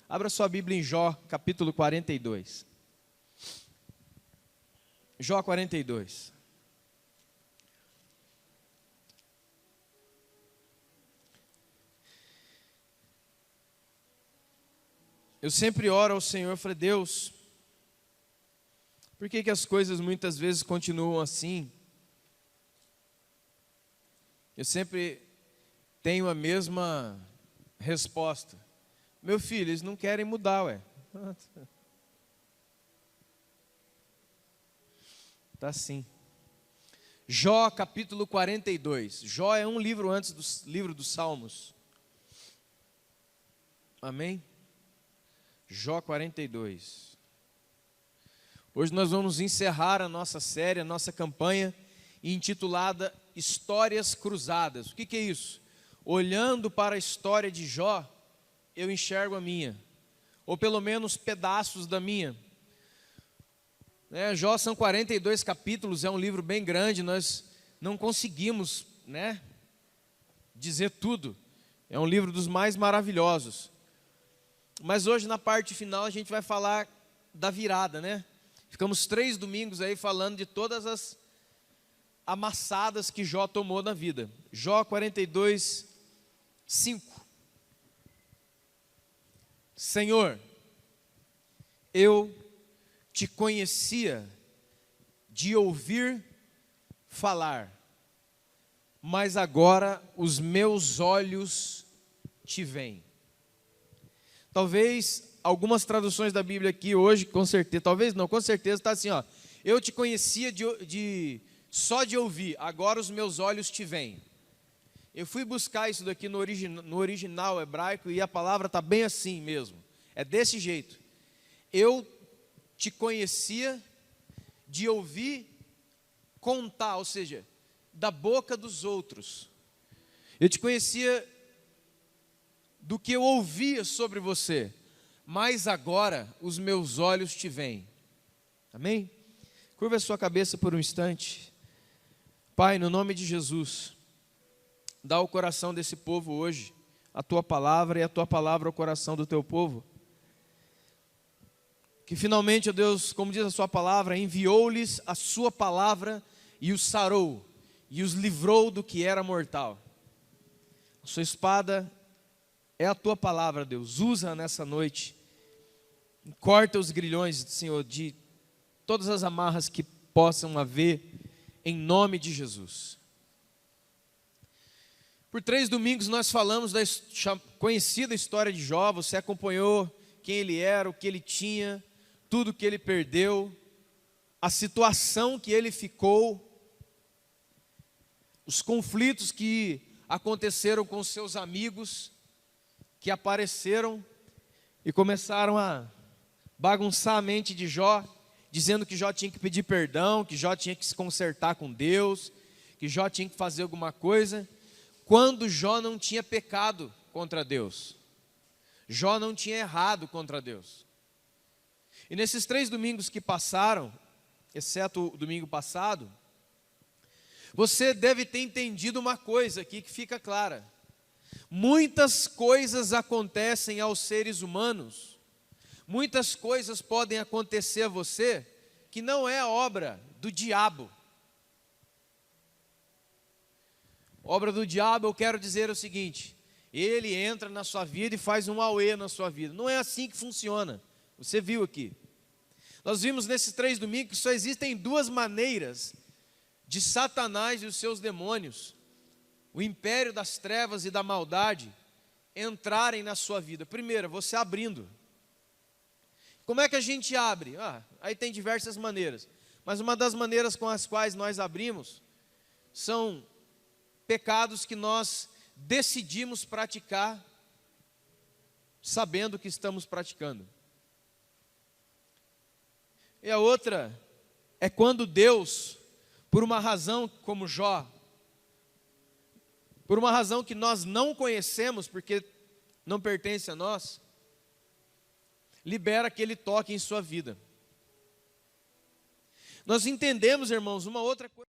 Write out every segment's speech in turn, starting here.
Abra sua Bíblia em Jó, capítulo 42. Jó 42. Eu sempre oro ao Senhor e falei, Deus, por que as coisas muitas vezes continuam assim? Eu sempre tenho a mesma resposta. Meu filho, eles não querem mudar, ué. Tá assim. Jó capítulo 42. Jó é um livro antes do livro dos Salmos. Amém? Jó 42. Hoje nós vamos encerrar a nossa série, a nossa campanha, intitulada Histórias Cruzadas. O que é isso? Olhando para a história de Jó, eu enxergo a minha, ou pelo menos pedaços da minha. Jó são 42 capítulos, é um livro bem grande, nós não conseguimos, dizer tudo. É um livro dos mais maravilhosos. Mas hoje, na parte final, a gente vai falar da virada, Ficamos 3 domingos aí falando de todas as amassadas que Jó tomou na vida. Jó 42, 5. Senhor, eu te conhecia de ouvir falar, mas agora os meus olhos te veem. Talvez algumas traduções da Bíblia aqui hoje, com certeza, talvez não, com certeza está assim, eu te conhecia só de ouvir, agora os meus olhos te veem. Eu fui buscar isso daqui no original hebraico e a palavra está bem assim mesmo, é desse jeito. Eu te conhecia de ouvir contar, ou seja, da boca dos outros. Eu te conhecia do que eu ouvia sobre você, mas agora os meus olhos te veem. Amém? Curva a sua cabeça por um instante. Pai, no nome de Jesus, dá ao coração desse povo hoje a tua palavra e a tua palavra ao coração do teu povo. Que finalmente, ó Deus, como diz a sua palavra, enviou-lhes a sua palavra e os sarou e os livrou do que era mortal. A sua espada é a tua palavra, Deus, usa nessa noite, corta os grilhões, Senhor, de todas as amarras que possam haver, em nome de Jesus. Por 3 domingos nós falamos da conhecida história de Jó, você acompanhou quem ele era, o que ele tinha, tudo que ele perdeu, a situação que ele ficou, os conflitos que aconteceram com seus amigos, que apareceram e começaram a bagunçar a mente de Jó, dizendo que Jó tinha que pedir perdão, que Jó tinha que se consertar com Deus, que Jó tinha que fazer alguma coisa, quando Jó não tinha pecado contra Deus. Jó não tinha errado contra Deus. E nesses 3 domingos que passaram, exceto o domingo passado, você deve ter entendido uma coisa aqui que fica clara. Muitas coisas acontecem aos seres humanos, muitas coisas podem acontecer a você, que não é obra do diabo. Obra do diabo, eu quero dizer o seguinte, ele entra na sua vida e faz um auê na sua vida. Não é assim que funciona, você viu aqui. Nós vimos nesses 3 domingos que só existem 2 maneiras de Satanás e os seus demônios, o império das trevas e da maldade, entrarem na sua vida. Primeiro, você abrindo. Como é que a gente abre? Aí tem diversas maneiras, mas uma das maneiras com as quais nós abrimos, são pecados que nós decidimos praticar, sabendo que estamos praticando. E a outra, é quando Deus, por uma razão como Jó, por uma razão que nós não conhecemos, porque não pertence a nós, libera aquele toque em sua vida. Nós entendemos, irmãos, uma outra coisa.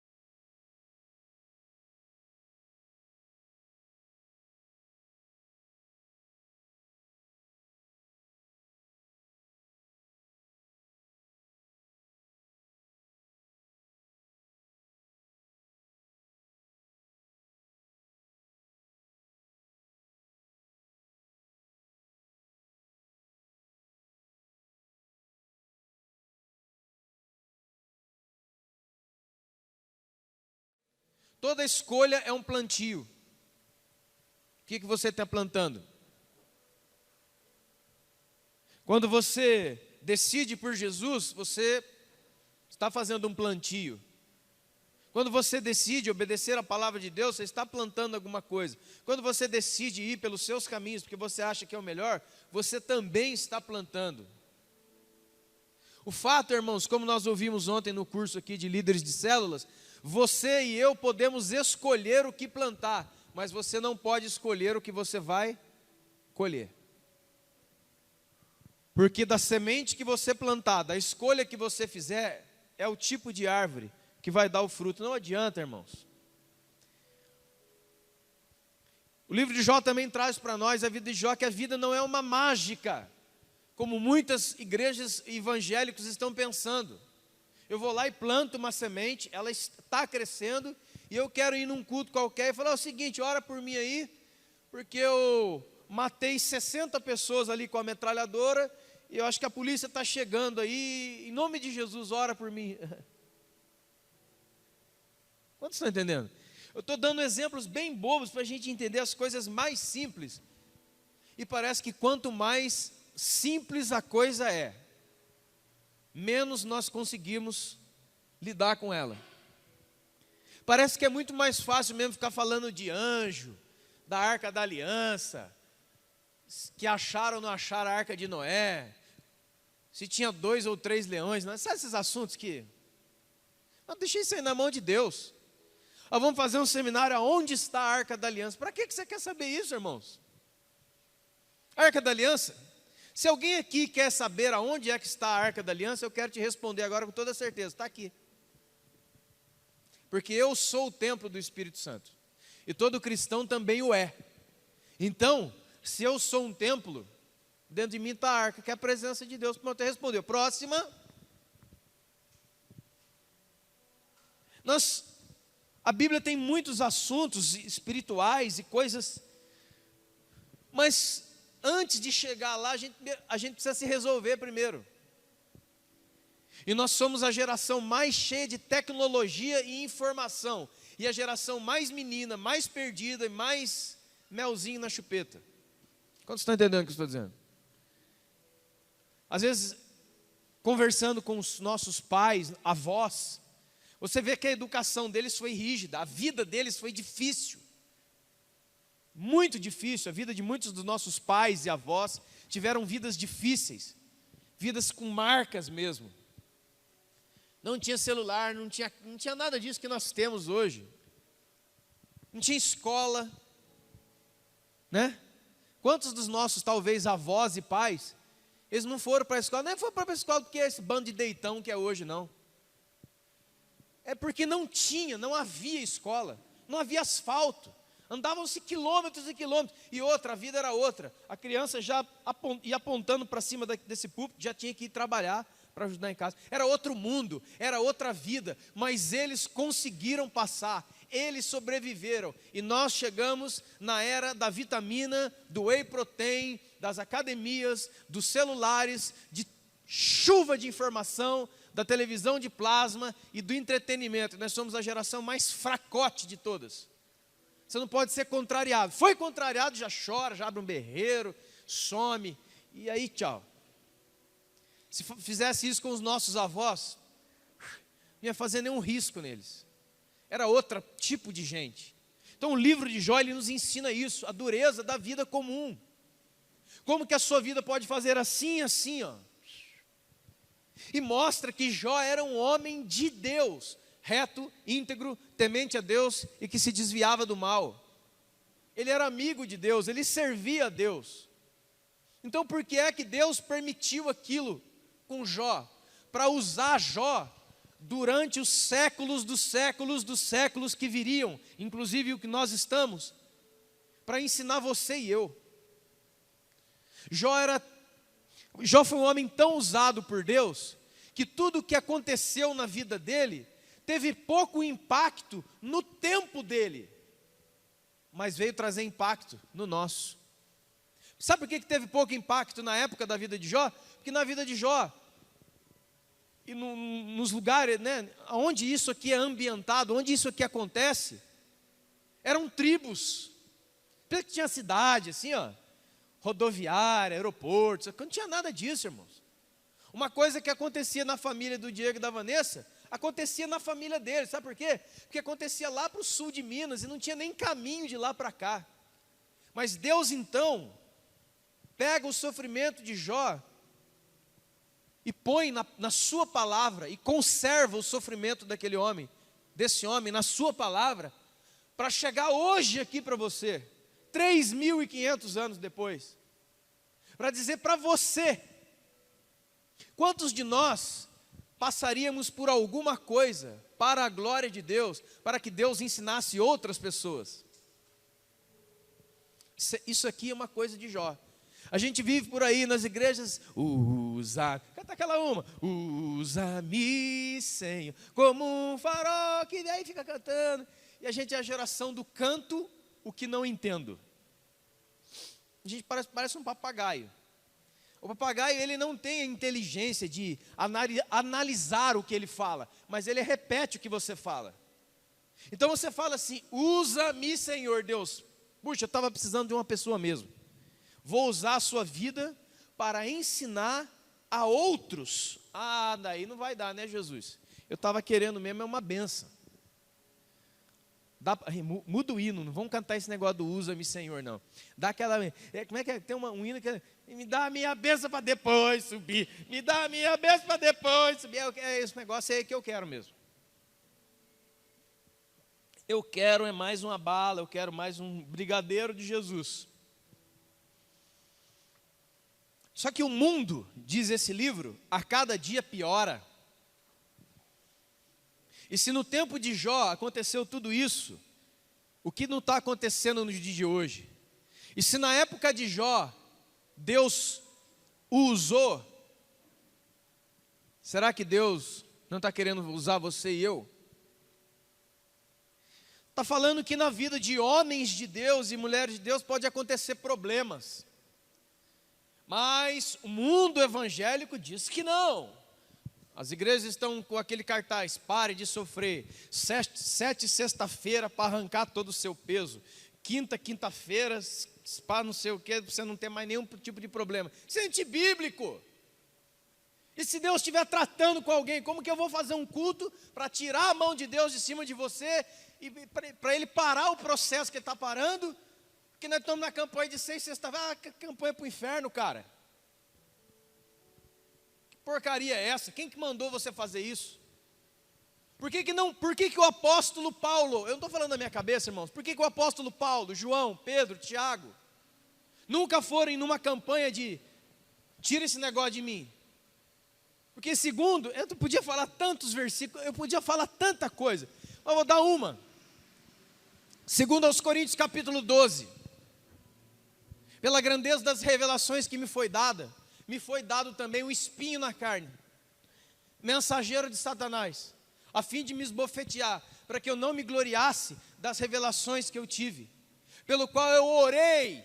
Toda escolha é um plantio. O que você está plantando? Quando você decide por Jesus, você está fazendo um plantio. Quando você decide obedecer a palavra de Deus, você está plantando alguma coisa. Quando você decide ir pelos seus caminhos, porque você acha que é o melhor, você também está plantando. O fato, irmãos, como nós ouvimos ontem no curso aqui de líderes de células, você e eu podemos escolher o que plantar, mas você não pode escolher o que você vai colher. Porque da semente que você plantar, da escolha que você fizer, é o tipo de árvore que vai dar o fruto. Não adianta, irmãos. O livro de Jó também traz para nós a vida de Jó, que a vida não é uma mágica, como muitas igrejas evangélicas estão pensando. Eu vou lá e planto uma semente, ela está crescendo, e eu quero ir num culto qualquer e falar o seguinte: ora por mim aí, porque eu matei 60 pessoas ali com a metralhadora, e eu acho que a polícia está chegando aí, em nome de Jesus, ora por mim. Quantos estão entendendo? Eu estou dando exemplos bem bobos para a gente entender as coisas mais simples. E parece que quanto mais simples a coisa é, menos nós conseguimos lidar com ela. Parece que é muito mais fácil mesmo ficar falando de anjo, da Arca da Aliança, que acharam ou não acharam a Arca de Noé, se tinha 2 ou 3 leões, não, sabe esses assuntos que... Não, deixa isso aí na mão de Deus. Vamos fazer um seminário aonde está a Arca da Aliança. Para que você quer saber isso, irmãos? Arca da Aliança? Se alguém aqui quer saber aonde é que está a Arca da Aliança, eu quero te responder agora com toda certeza, está aqui. Porque eu sou o templo do Espírito Santo, e todo cristão também o é. Então, se eu sou um templo, dentro de mim está a arca, que é a presença de Deus. Pronto, respondeu. Próxima. A Bíblia tem muitos assuntos espirituais e coisas, mas antes de chegar lá, a gente precisa se resolver primeiro. E nós somos a geração mais cheia de tecnologia e informação, e a geração mais menina, mais perdida e mais melzinho na chupeta. Quantos estão entendendo o que eu estou dizendo? Às vezes, conversando com os nossos pais, avós, você vê que a educação deles foi rígida, a vida deles foi difícil, muito difícil. A vida de muitos dos nossos pais e avós tiveram vidas difíceis, vidas com marcas mesmo. Não tinha celular, não tinha nada disso que nós temos hoje. Não tinha escola, né? Quantos dos nossos, talvez, avós e pais, eles não foram para a escola? Nem foram para a escola porque é esse bando de deitão que é hoje, não. É porque não havia escola, não havia asfalto. Andavam-se quilômetros e quilômetros. E outra, a vida era outra. A criança já ia apontando para cima desse púlpito, já tinha que ir trabalhar para ajudar em casa. Era outro mundo, era outra vida. Mas eles conseguiram passar, eles sobreviveram. E nós chegamos na era da vitamina, do whey protein, das academias, dos celulares, de chuva de informação, da televisão de plasma e do entretenimento. Nós somos a geração mais fracote de todas. Você não pode ser contrariado. Foi contrariado, já chora, já abre um berreiro, some, e aí tchau. Se fizesse isso com os nossos avós, não ia fazer nenhum risco neles. Era outro tipo de gente. Então o livro de Jó, ele nos ensina isso, a dureza da vida comum. Como que a sua vida pode fazer assim, assim, ó. E mostra que Jó era um homem de Deus, reto, íntegro, temente a Deus e que se desviava do mal. Ele era amigo de Deus, ele servia a Deus. Então por que é que Deus permitiu aquilo com Jó? Para usar Jó durante os séculos dos séculos dos séculos que viriam, inclusive o que nós estamos, para ensinar você e eu. Jó foi um homem tão usado por Deus, que tudo o que aconteceu na vida dele, teve pouco impacto no tempo dele, mas veio trazer impacto no nosso. Sabe por que teve pouco impacto na época da vida de Jó? Porque na vida de Jó, e nos lugares, né, onde isso aqui é ambientado, onde isso aqui acontece, Eram tribos. Pensa que tinha cidade, assim, ó, rodoviária, aeroporto, não tinha nada disso, irmãos. Uma coisa que acontecia na família do Diego e da Vanessa, acontecia na família deles, sabe por quê? Porque acontecia lá para o sul de Minas, e não tinha nem caminho de lá para cá. Mas Deus, então, pega o sofrimento de Jó, e põe na sua palavra, e conserva o sofrimento daquele homem, desse homem, na sua palavra, para chegar hoje aqui para você, 3.500 anos depois, para dizer para você, quantos de nós passaríamos por alguma coisa para a glória de Deus, para que Deus ensinasse outras pessoas? Isso aqui é uma coisa de Jó. A gente vive por aí nas igrejas, canta aquela uma, usa-me, Senhor, como um farol, que daí fica cantando, e a gente é a geração do canto, o que não entendo. A gente parece um papagaio. O papagaio, ele não tem a inteligência de analisar o que ele fala, mas ele repete o que você fala. Então você fala assim, usa-me, Senhor Deus. Puxa, eu estava precisando de uma pessoa mesmo. Vou usar a sua vida para ensinar a outros. Ah, daí não vai dar, né, Jesus? Eu estava querendo mesmo, é uma benção. Muda o hino, não vamos cantar esse negócio do usa-me, Senhor, não. Dá aquela, como é que é? Tem um hino que é, me dá a minha benção para depois subir, me dá a minha benção para depois subir. Esse negócio aí que eu quero mesmo. Eu quero é mais uma bala, eu quero mais um brigadeiro de Jesus. Só que o mundo, diz esse livro, a cada dia piora. E se no tempo de Jó aconteceu tudo isso, o que não está acontecendo no dia de hoje? E se na época de Jó, Deus o usou, será que Deus não está querendo usar você e eu? Está falando que na vida de homens de Deus e mulheres de Deus pode acontecer problemas. Mas o mundo evangélico diz que não. As igrejas estão com aquele cartaz, pare de sofrer, sete sexta-feira para arrancar todo o seu peso, quinta-feira para não sei o que, você não tem mais nenhum tipo de problema. Isso é antibíblico. E se Deus estiver tratando com alguém, como que eu vou fazer um culto para tirar a mão de Deus de cima de você, e para ele parar o processo que ele está parando? Porque nós estamos na campanha de 6 sexta-feira, campanha para o inferno, cara. Que porcaria é essa? Quem que mandou você fazer isso? Por que que o apóstolo Paulo, eu não estou falando da minha cabeça, irmãos, por que que o apóstolo Paulo, João, Pedro, Tiago, nunca foram numa campanha de, tira esse negócio de mim? Porque segundo, eu podia falar tantos versículos, eu podia falar tanta coisa, mas eu vou dar uma. Segundo aos Coríntios capítulo 12, pela grandeza das revelações que me foi dado também um espinho na carne, mensageiro de Satanás, a fim de me esbofetear, para que eu não me gloriasse das revelações que eu tive, pelo qual eu orei,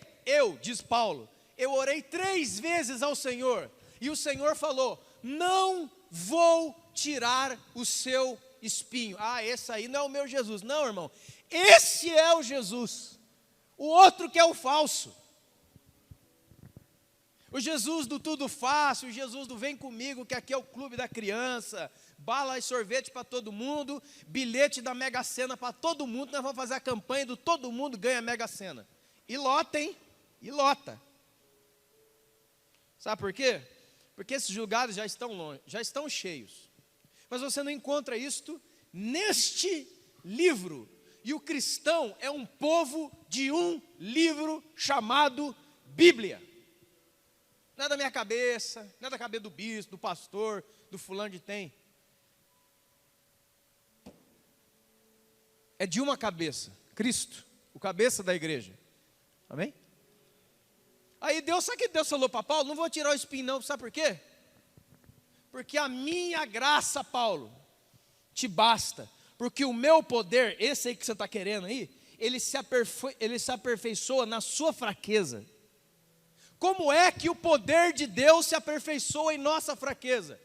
diz Paulo, eu orei 3 vezes ao Senhor, e o Senhor falou, não vou tirar o seu espinho. Ah, esse aí não é o meu Jesus. Não, irmão, esse é o Jesus, o outro que é o falso. O Jesus do tudo fácil, o Jesus do vem comigo, que aqui é o clube da criança, bala e sorvete para todo mundo, bilhete da Mega Sena para todo mundo, nós vamos fazer a campanha do todo mundo ganha Mega Sena. E lota, hein? E lota. Sabe por quê? Porque esses lugares já estão longe, já estão cheios. Mas você não encontra isto neste livro. E o cristão é um povo de um livro chamado Bíblia. Não é da minha cabeça, não é da cabeça do bispo, do pastor, do fulano de tem. É de uma cabeça, Cristo, o cabeça da igreja. Amém? Aí sabe que Deus falou para Paulo? Não vou tirar o espinho não, sabe por quê? Porque a minha graça, Paulo, te basta. Porque o meu poder, esse aí que você está querendo aí, ele se aperfeiçoa na sua fraqueza. Como é que o poder de Deus se aperfeiçoa em nossa fraqueza?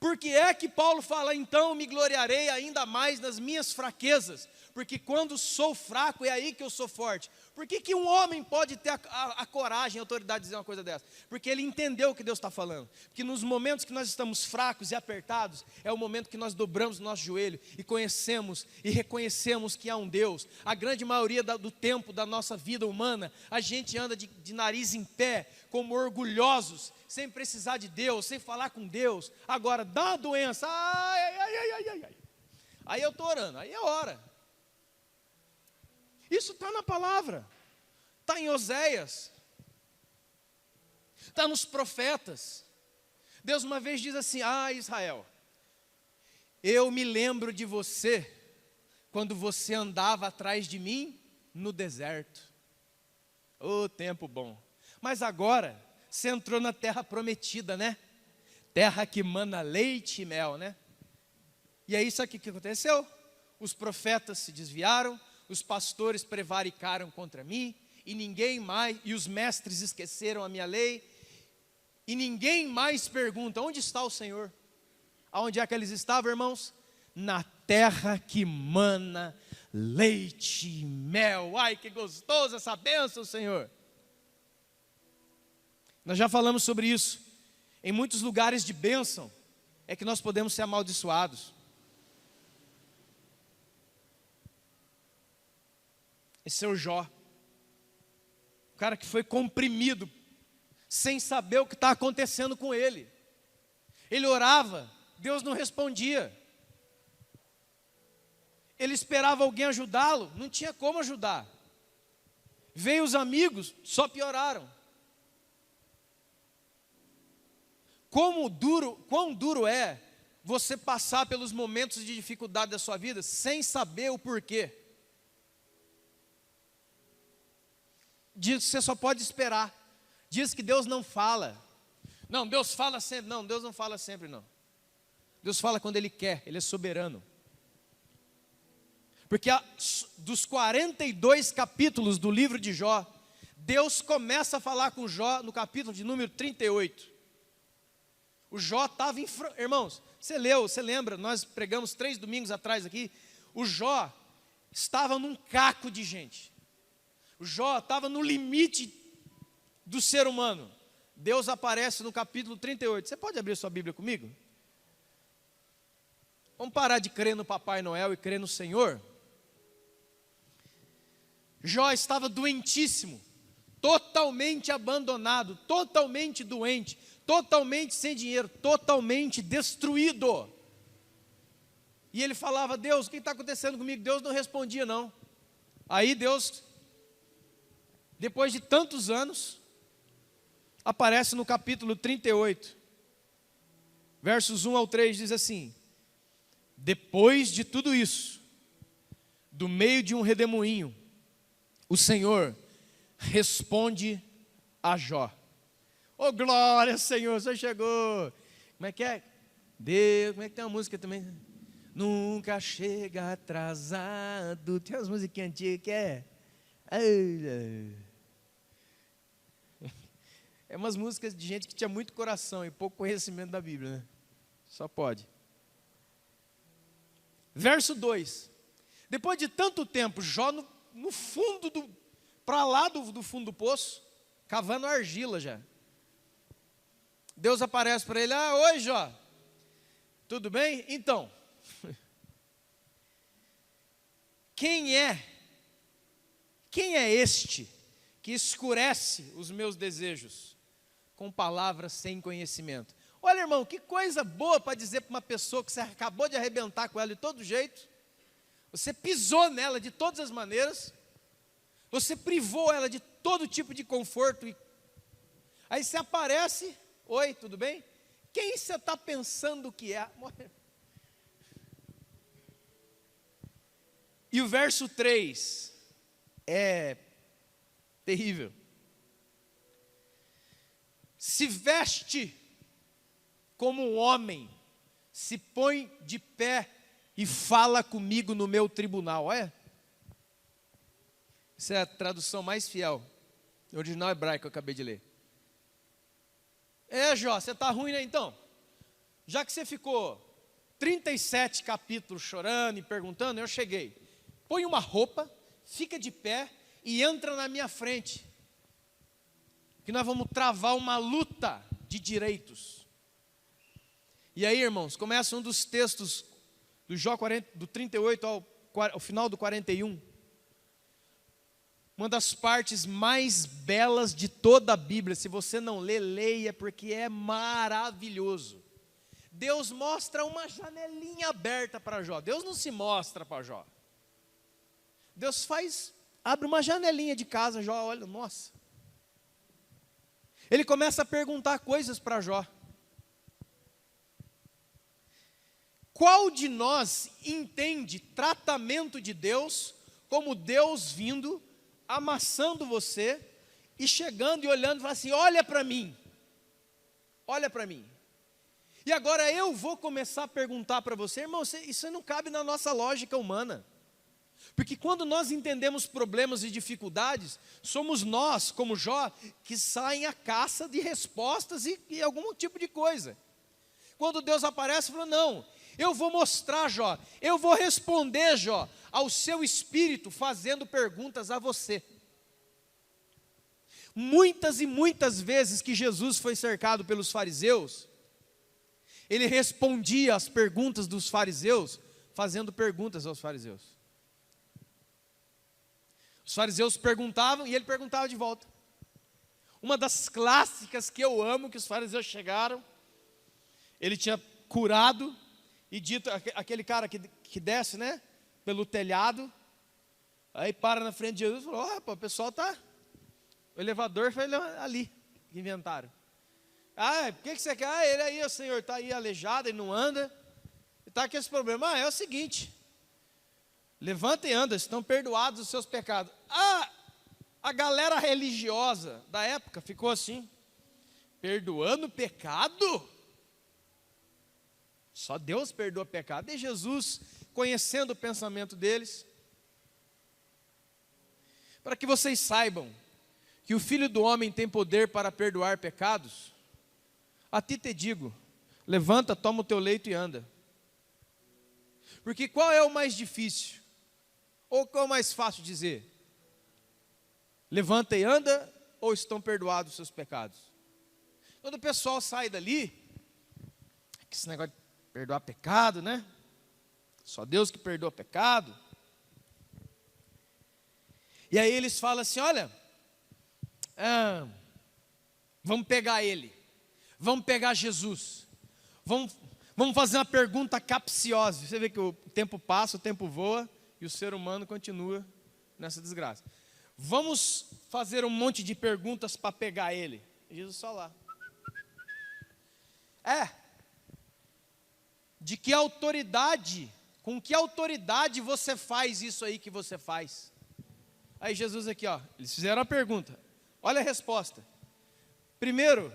Porque é que Paulo fala, então me gloriarei ainda mais nas minhas fraquezas, porque quando sou fraco é aí que eu sou forte. Por que um homem pode ter a coragem, a autoridade de dizer uma coisa dessa? Porque ele entendeu o que Deus está falando. Porque nos momentos que nós estamos fracos e apertados, é o momento que nós dobramos o nosso joelho e conhecemos e reconhecemos que há um Deus. A grande maioria do tempo da nossa vida humana, a gente anda de nariz em pé, como orgulhosos, sem precisar de Deus, sem falar com Deus. Agora, dá uma doença, ai. Aí eu estou orando, aí é hora. Isso está na palavra, está em Oséias, está nos profetas. Deus uma vez diz assim: Israel, eu me lembro de você, quando você andava atrás de mim no deserto. Ô, tempo bom. Mas agora, você entrou na terra prometida, né? Terra que mana leite e mel, né? E é isso aqui que aconteceu. Os profetas se desviaram, os pastores prevaricaram contra mim, e ninguém mais, e os mestres esqueceram a minha lei, e ninguém mais pergunta: onde está o Senhor? Aonde é que eles estavam, irmãos? Na terra que mana leite e mel. Ai, que gostoso essa bênção, Senhor. Nós já falamos sobre isso. Em muitos lugares de bênção é que nós podemos ser amaldiçoados. Esse é o Jó, o cara que foi comprimido, sem saber o que está acontecendo com ele. Ele orava, Deus não respondia. Ele esperava alguém ajudá-lo, não tinha como ajudar. Veio os amigos, só pioraram. Quão duro é você passar pelos momentos de dificuldade da sua vida sem saber o porquê. Diz que você só pode esperar. Diz que Deus não fala. Não, Deus fala sempre. Não, Deus não fala sempre, não. Deus fala quando Ele quer, Ele é soberano. Porque dos 42 capítulos do livro de Jó, Deus começa a falar com Jó no capítulo de número 38. O Jó estava em... Irmãos, você lembra, nós pregamos 3 domingos atrás aqui, o Jó estava num caco de gente. O Jó estava no limite do ser humano. Deus aparece no capítulo 38. Você pode abrir sua Bíblia comigo? Vamos parar de crer no Papai Noel e crer no Senhor? Jó estava doentíssimo, totalmente abandonado, totalmente doente, totalmente sem dinheiro, totalmente destruído. E ele falava: Deus, o que está acontecendo comigo? Deus não respondia, não. Aí Deus, depois de tantos anos, aparece no capítulo 38, versos 1 ao 3, diz assim: depois de tudo isso, do meio de um redemoinho, o Senhor responde a Jó. Oh, glória, Senhor, você chegou. Como é que é? Deus, como é que tem uma música também? Nunca chega atrasado. Tem umas musiquinhas antigas que é... É umas músicas de gente que tinha muito coração e pouco conhecimento da Bíblia, né? Só pode. Verso 2. Depois de tanto tempo, Jó no fundo para lá do fundo do poço, cavando argila já. Deus aparece para ele: oi, Jó, tudo bem? Então, quem é este que escurece os meus desejos com palavras sem conhecimento? Olha, irmão, que coisa boa para dizer para uma pessoa que você acabou de arrebentar com ela de todo jeito, você pisou nela de todas as maneiras, você privou ela de todo tipo de conforto, aí você aparece: oi, tudo bem? Quem você está pensando que é? E o verso 3 é terrível. Se veste como um homem, se põe de pé e fala comigo no meu tribunal. Olha, essa é a tradução mais fiel, o original hebraico que eu acabei de ler. Jó, você está ruim, né? Então, já que você ficou 37 capítulos chorando e perguntando, eu cheguei. põe uma roupa, fica de pé e entra na minha frente, que nós vamos travar uma luta de direitos. E aí, irmãos, começa um dos textos do Jó 40, do 38 ao final do 41. Uma das partes mais belas de toda a Bíblia. Se você não lê, leia, porque é maravilhoso. Deus mostra uma janelinha aberta para Jó. Deus não se mostra para Jó. Deus abre uma janelinha de casa, Jó olha, nossa. Ele começa a perguntar coisas para Jó. Qual de nós entende tratamento de Deus como Deus vindo, amassando você e chegando e olhando e falando assim, olha para mim, olha para mim. E agora eu vou começar a perguntar para você, irmão, isso não cabe na nossa lógica humana. Porque quando nós entendemos problemas e dificuldades, somos nós, como Jó, que saem à caça de respostas e algum tipo de coisa. Quando Deus aparece, fala, não, eu vou mostrar, Jó, eu vou responder, Jó, ao seu espírito, fazendo perguntas a você. Muitas e muitas vezes que Jesus foi cercado pelos fariseus, ele respondia às perguntas dos fariseus, fazendo perguntas aos fariseus. Os fariseus perguntavam e ele perguntava de volta. Uma das clássicas que eu amo, que os fariseus chegaram, ele tinha curado e dito, aquele cara que desce, né, pelo telhado, aí para na frente de Jesus e falou, o pessoal está, o elevador foi ali, que inventaram. Por que você quer? Ele aí, o senhor está aí aleijado e não anda, está com esse problema. É o seguinte, levanta e anda, estão perdoados os seus pecados. A galera religiosa da época ficou assim, perdoando pecado? Só Deus perdoa pecado. E Jesus, conhecendo o pensamento deles, para que vocês saibam que o Filho do Homem tem poder para perdoar pecados, a ti te digo, levanta, toma o teu leito e anda. Porque qual é o mais difícil? Ou qual é o mais fácil dizer? Levanta e anda, ou estão perdoados os seus pecados? Quando o pessoal sai dali, esse negócio de perdoar pecado, né? Só Deus que perdoa pecado. E aí eles falam assim, olha, vamos pegar ele, vamos pegar Jesus, vamos fazer uma pergunta capciosa. Você vê que o tempo passa, o tempo voa, e o ser humano continua nessa desgraça. Vamos fazer um monte de perguntas para pegar ele. E Jesus só lá. De que autoridade, com que autoridade você faz isso aí que você faz? Aí Jesus aqui, eles fizeram a pergunta. Olha a resposta. Primeiro,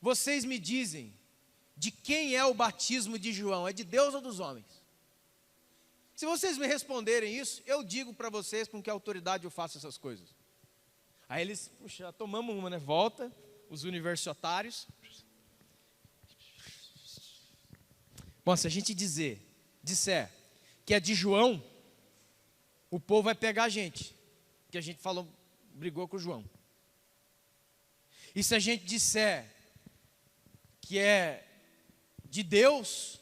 vocês me dizem, de quem é o batismo de João? É de Deus ou dos homens? Se vocês me responderem isso, eu digo para vocês com que autoridade eu faço essas coisas. Aí eles, puxa, tomamos uma, né? Volta, os universitários. Bom, se a gente disser que é de João, o povo vai pegar a gente, que a gente brigou com o João. E se a gente disser que é de Deus,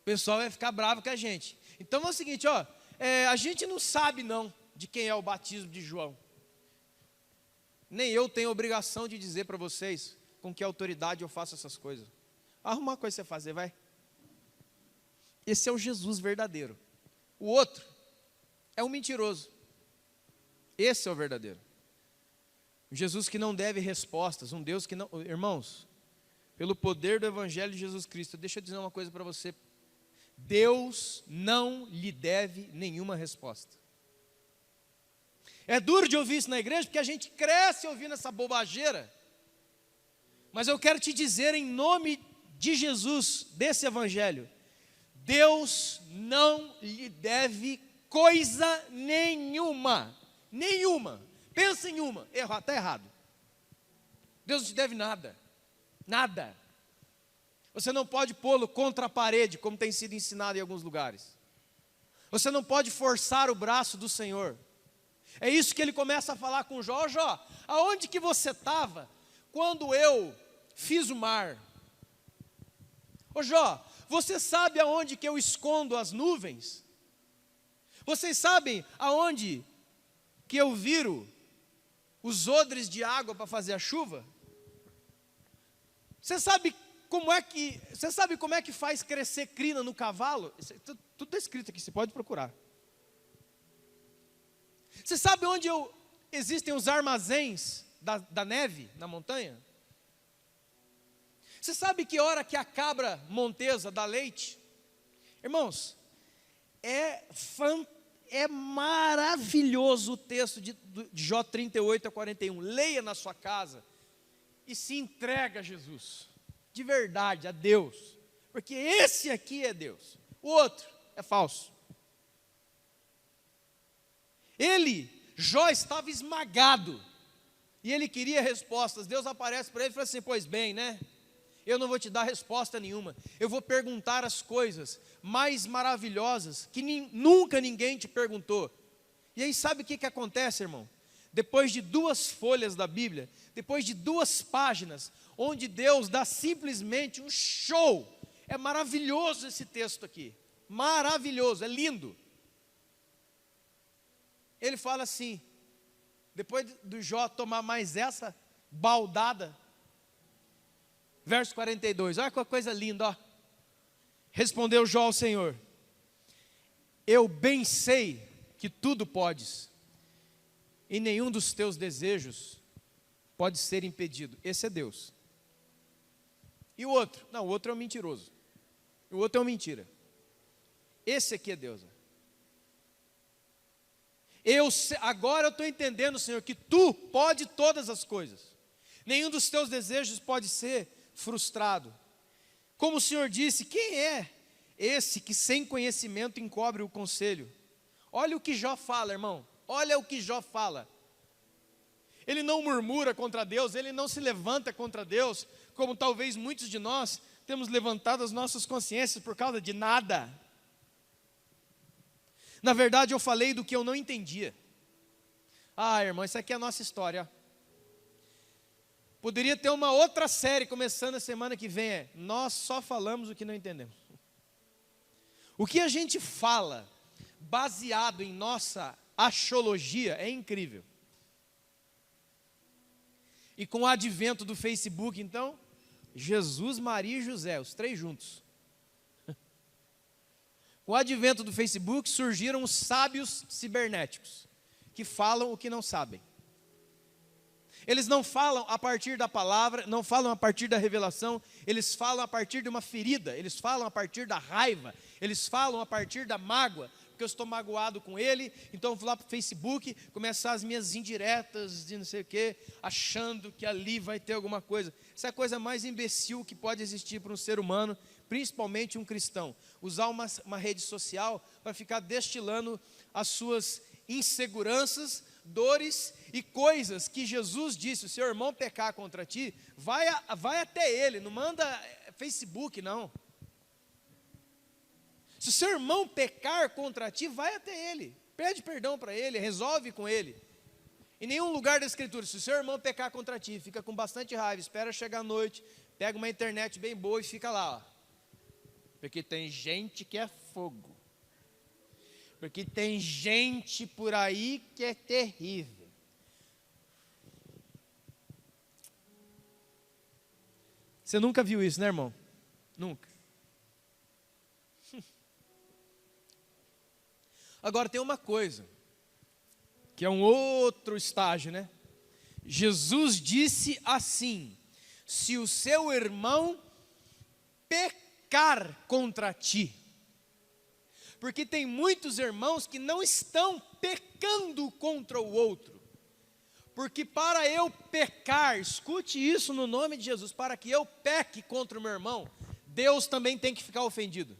o pessoal vai ficar bravo com a gente. Então é o seguinte, a gente não sabe não de quem é o batismo de João. Nem eu tenho obrigação de dizer para vocês com que autoridade eu faço essas coisas. Arruma uma coisa para você fazer, vai. Esse é o Jesus verdadeiro. O outro é um mentiroso. Esse é o verdadeiro. Um Jesus que não deve respostas, um Deus que não... Irmãos, pelo poder do Evangelho de Jesus Cristo, deixa eu dizer uma coisa para você. Deus não lhe deve nenhuma resposta. É duro de ouvir isso na igreja, porque a gente cresce ouvindo essa bobageira. Mas eu quero te dizer em nome de Jesus, desse Evangelho, Deus não lhe deve coisa nenhuma. Nenhuma. Pensa em uma. Está errado. Deus não te deve nada. Nada. Você não pode pô-lo contra a parede, como tem sido ensinado em alguns lugares. Você não pode forçar o braço do Senhor. É isso que ele começa a falar com Jó. Jó, aonde que você estava quando eu fiz o mar? Ô Jó, você sabe aonde que eu escondo as nuvens? Vocês sabem aonde que eu viro os odres de água para fazer a chuva? Você sabe como é que faz crescer crina no cavalo? Tudo está escrito aqui, você pode procurar. Você sabe onde existem os armazéns da neve na montanha? Você sabe que hora que a cabra montesa dá leite? Irmãos, é maravilhoso o texto de Jó 38 a 41. Leia na sua casa e se entrega a Jesus, de verdade, a Deus, porque esse aqui é Deus, o outro é falso. Jó estava esmagado, e ele queria respostas. Deus aparece para ele e fala assim: pois bem, né? Eu não vou te dar resposta nenhuma, eu vou perguntar as coisas mais maravilhosas, que nunca ninguém te perguntou. E aí sabe o que acontece, irmão? Depois de 2 folhas da Bíblia, depois de 2 páginas, onde Deus dá simplesmente um show, é maravilhoso esse texto aqui, maravilhoso, é lindo. Ele fala assim, depois do Jó tomar mais essa baldada, verso 42, olha que coisa linda, ó. Respondeu Jó ao Senhor: eu bem sei que tudo podes, e nenhum dos teus desejos pode ser impedido. Esse é Deus. E o outro? Não, o outro é um mentiroso. O outro é uma mentira. Esse aqui é Deus. Agora eu estou entendendo, Senhor, que Tu pode todas as coisas. Nenhum dos Teus desejos pode ser frustrado. Como o Senhor disse, quem é esse que sem conhecimento encobre o conselho? Olha o que Jó fala, irmão. Olha o que Jó fala. Ele não murmura contra Deus, ele não se levanta contra Deus, como talvez muitos de nós temos levantado as nossas consciências por causa de nada. Na verdade, eu falei do que eu não entendia. Ah, irmão, isso aqui é a nossa história. Poderia ter uma outra série começando a semana que vem. Nós só falamos o que não entendemos. O que a gente fala, baseado em nossa axiologia, é incrível. E com o advento do Facebook, então, Jesus, Maria e José, os 3 juntos. Com o advento do Facebook, surgiram os sábios cibernéticos, que falam o que não sabem. Eles não falam a partir da palavra, não falam a partir da revelação, eles falam a partir de uma ferida, eles falam a partir da raiva, eles falam a partir da mágoa, porque eu estou magoado com ele, então eu vou lá para o Facebook, começar as minhas indiretas de não sei o quê, achando que ali vai ter alguma coisa. Essa é a coisa mais imbecil que pode existir para um ser humano, principalmente um cristão. Usar uma rede social para ficar destilando as suas inseguranças, dores e coisas que Jesus disse: o seu irmão pecar contra ti, vai até ele, não manda Facebook não. Se o seu irmão pecar contra ti, vai até ele, pede perdão para ele, resolve com ele. Em nenhum lugar da Escritura, se o seu irmão pecar contra ti, fica com bastante raiva, espera chegar a noite, pega uma internet bem boa e fica lá, ó. Porque tem gente que é fogo. Porque tem gente por aí que é terrível. Você nunca viu isso, né, irmão? Nunca. Agora tem uma coisa, que é um outro estágio, né? Jesus disse assim: se o seu irmão pecar contra ti, porque tem muitos irmãos que não estão pecando contra o outro, porque para eu pecar, escute isso no nome de Jesus, para que eu peque contra o meu irmão, Deus também tem que ficar ofendido.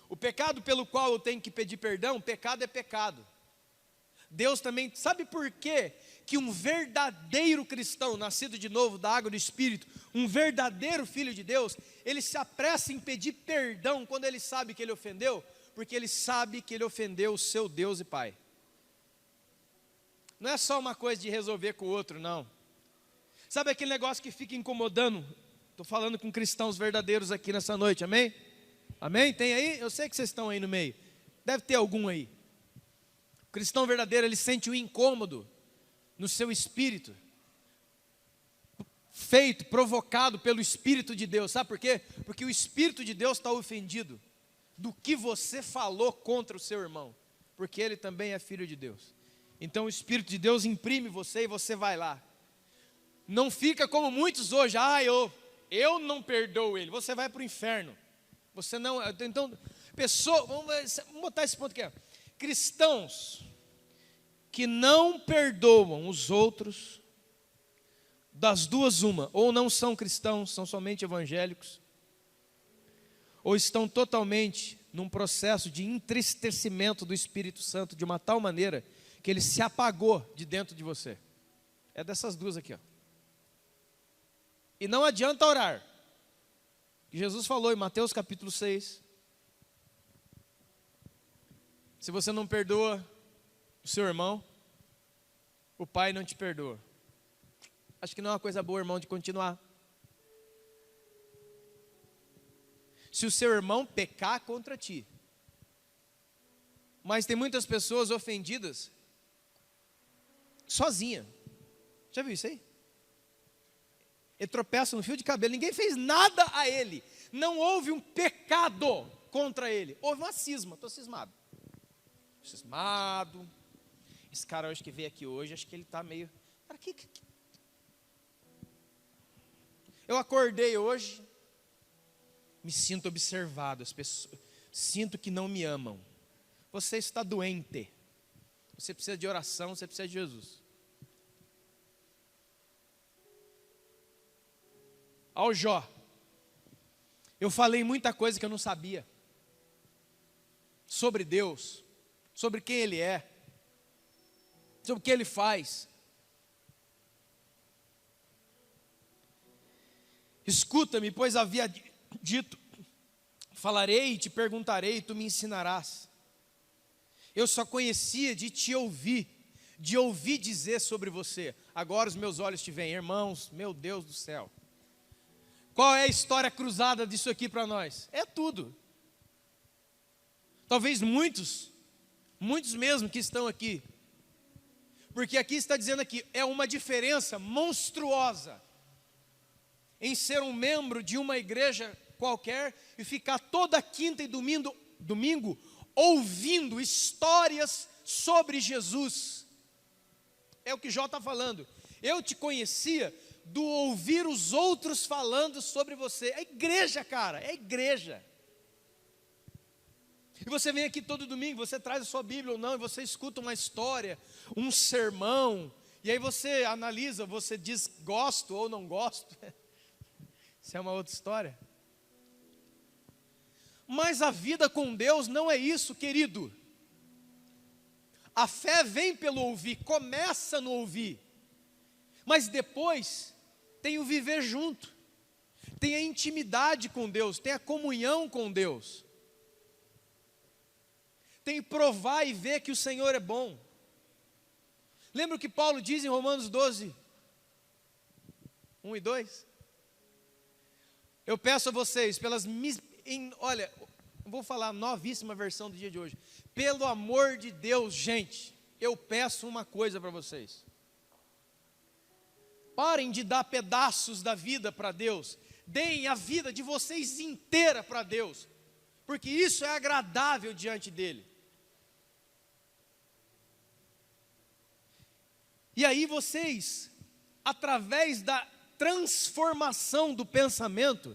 O pecado pelo qual eu tenho que pedir perdão, pecado é pecado. Deus também, sabe por quê? Que um verdadeiro cristão, nascido de novo da água do Espírito, um verdadeiro filho de Deus, ele se apressa em pedir perdão quando ele sabe que ele ofendeu, porque ele sabe que ele ofendeu o seu Deus e Pai. Não é só uma coisa de resolver com o outro, não. Sabe aquele negócio que fica incomodando? Estou falando com cristãos verdadeiros aqui nessa noite, amém? Amém? Tem aí? Eu sei que vocês estão aí no meio. Deve ter algum aí. O cristão verdadeiro, ele sente um incômodo no seu espírito, provocado pelo Espírito de Deus. Sabe por quê? Porque o Espírito de Deus está ofendido do que você falou contra o seu irmão, porque ele também é filho de Deus. Então o Espírito de Deus imprime você e você vai lá. Não fica como muitos hoje, eu não perdoo ele, você vai para o inferno. Você não, então, vamos botar esse ponto aqui, cristãos que não perdoam os outros, das duas uma, ou não são cristãos, são somente evangélicos, ou estão totalmente num processo de entristecimento do Espírito Santo, de uma tal maneira, que ele se apagou de dentro de você. É dessas duas aqui, E não adianta orar. Jesus falou em Mateus capítulo 6, se você não perdoa o seu irmão, o pai não te perdoa. Acho que não é uma coisa boa, irmão, de continuar. Se o seu irmão pecar contra ti. Mas tem muitas pessoas ofendidas sozinha. Já viu isso aí? Ele tropeça no fio de cabelo, ninguém fez nada a ele. Não houve um pecado contra ele. Houve uma cisma, estou cismado. Cismado. Esse cara hoje que veio aqui hoje, acho que ele está meio... Eu acordei hoje, me sinto observado, as pessoas, sinto que não me amam. Você está doente. Você precisa de oração, você precisa de Jesus. Ao Jó, eu falei muita coisa que eu não sabia. Sobre Deus, sobre quem Ele é, sobre o que Ele faz. Escuta-me, pois havia dito, falarei e te perguntarei, e tu me ensinarás. Eu só conhecia de te ouvir, de ouvir dizer sobre você. Agora os meus olhos te veem, irmãos, meu Deus do céu. Qual é a história cruzada disso aqui para nós? É tudo. Talvez muitos mesmo que estão aqui. Porque aqui está dizendo aqui, é uma diferença monstruosa em ser um membro de uma igreja qualquer e ficar toda quinta e domingo ouvindo histórias sobre Jesus. É o que Jó está falando. Eu te conhecia do ouvir os outros falando sobre você. É igreja, cara, é igreja. E você vem aqui todo domingo, você traz a sua Bíblia ou não, e você escuta uma história, um sermão, e aí você analisa, você diz gosto ou não gosto. Isso é uma outra história. Mas a vida com Deus não é isso, querido. A fé vem pelo ouvir, começa no ouvir. Mas depois tem o viver junto. Tem a intimidade com Deus, tem a comunhão com Deus. Tem provar e ver que o Senhor é bom. Lembra o que Paulo diz em Romanos 12, 1 e 2? Eu peço a vocês, olha, vou falar a novíssima versão do dia de hoje. Pelo amor de Deus, gente, eu peço uma coisa para vocês. Parem de dar pedaços da vida para Deus. Deem a vida de vocês inteira para Deus. Porque isso é agradável diante dEle. E aí vocês, através da transformação do pensamento,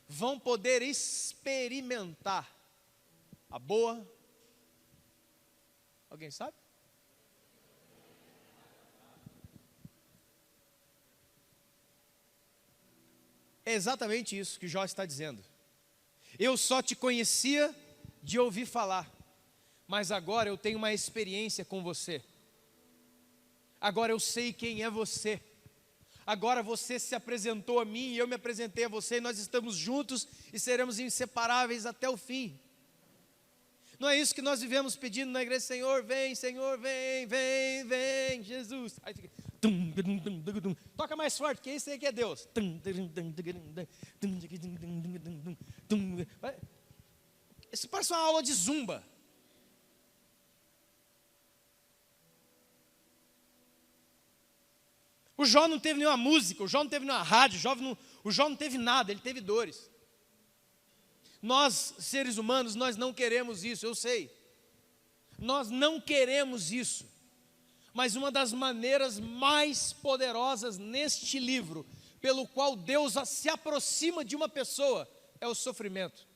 vão poder experimentar a boa. Alguém sabe? É exatamente isso que Jó está dizendo. Eu só te conhecia de ouvir falar, mas agora eu tenho uma experiência com você. Agora eu sei quem é você. Agora você se apresentou a mim e eu me apresentei a você, e nós estamos juntos e seremos inseparáveis até o fim. Não é isso que nós vivemos pedindo na igreja: Senhor, vem, vem, Jesus. Aí fica, toca mais forte, que esse aí que é Deus. Isso parece uma aula de zumba. O Jó não teve nenhuma música, o Jó não teve nenhuma rádio, o Jó não teve nada, ele teve dores. Nós, seres humanos, nós não queremos isso, eu sei. Nós não queremos isso. Mas uma das maneiras mais poderosas neste livro, pelo qual Deus se aproxima de uma pessoa, é o sofrimento.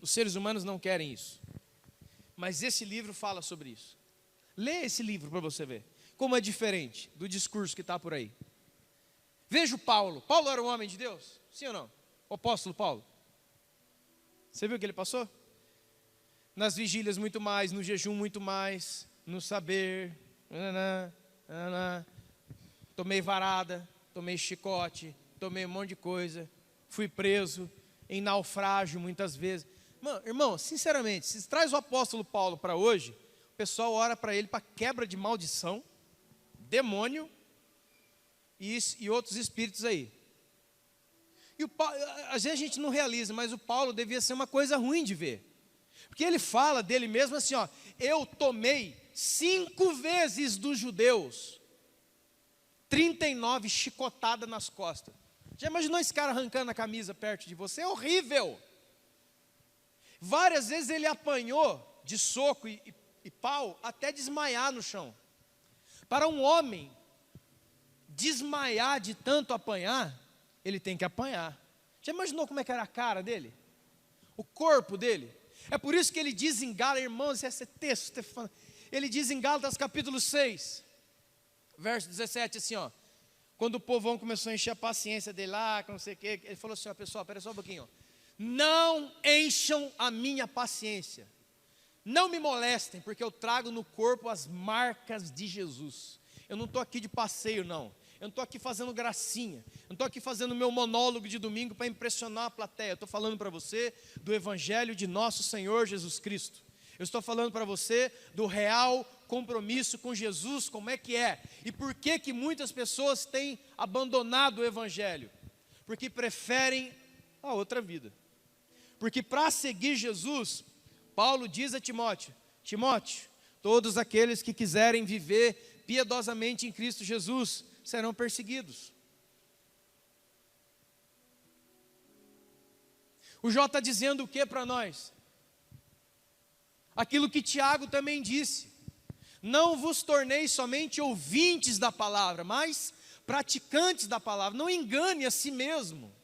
Os seres humanos não querem isso. Mas esse livro fala sobre isso. Lê esse livro para você ver como é diferente do discurso que está por aí. Veja o Paulo. Paulo era um homem de Deus? Sim ou não? O apóstolo Paulo. Você viu o que ele passou? Nas vigílias muito mais, no jejum muito mais, no saber. Tomei varada, tomei chicote, tomei um monte de coisa. Fui preso, em naufrágio muitas vezes. Irmão, sinceramente, se traz o apóstolo Paulo para hoje, o pessoal ora para ele para quebra de maldição, demônio e outros espíritos aí. E às vezes a gente não realiza, mas o Paulo devia ser uma coisa ruim de ver. Porque ele fala dele mesmo assim, ó: eu tomei 5 vezes dos judeus 39 chicotadas nas costas. Já imaginou esse cara arrancando a camisa perto de você? É horrível. Várias vezes ele apanhou de soco e pau até desmaiar no chão. Para um homem desmaiar de tanto apanhar, ele tem que apanhar. Já imaginou como é que era a cara dele? O corpo dele? É por isso que ele diz em Gálatas, irmãos, esse texto, Stefano, ele diz em Gálatas capítulo 6, verso 17, assim, ó: quando o povão começou a encher a paciência dele lá, não sei o que, ele falou assim: ó, pessoal, espera só um pouquinho, ó. Não encham a minha paciência, não me molestem, porque eu trago no corpo as marcas de Jesus. Eu não estou aqui de passeio, não. Eu não estou aqui fazendo gracinha. Eu não estou aqui fazendo meu monólogo de domingo para impressionar a plateia. Eu estou falando para você do Evangelho de nosso Senhor Jesus Cristo. Eu estou falando para você do real compromisso com Jesus, como é que é. E por que muitas pessoas têm abandonado o Evangelho? Porque preferem a outra vida. Porque para seguir Jesus, Paulo diz a Timóteo: Timóteo, todos aqueles que quiserem viver piedosamente em Cristo Jesus serão perseguidos. O Jó está dizendo o que para nós? Aquilo que Tiago também disse: não vos torneis somente ouvintes da palavra, mas praticantes da palavra. Não engane a si mesmo.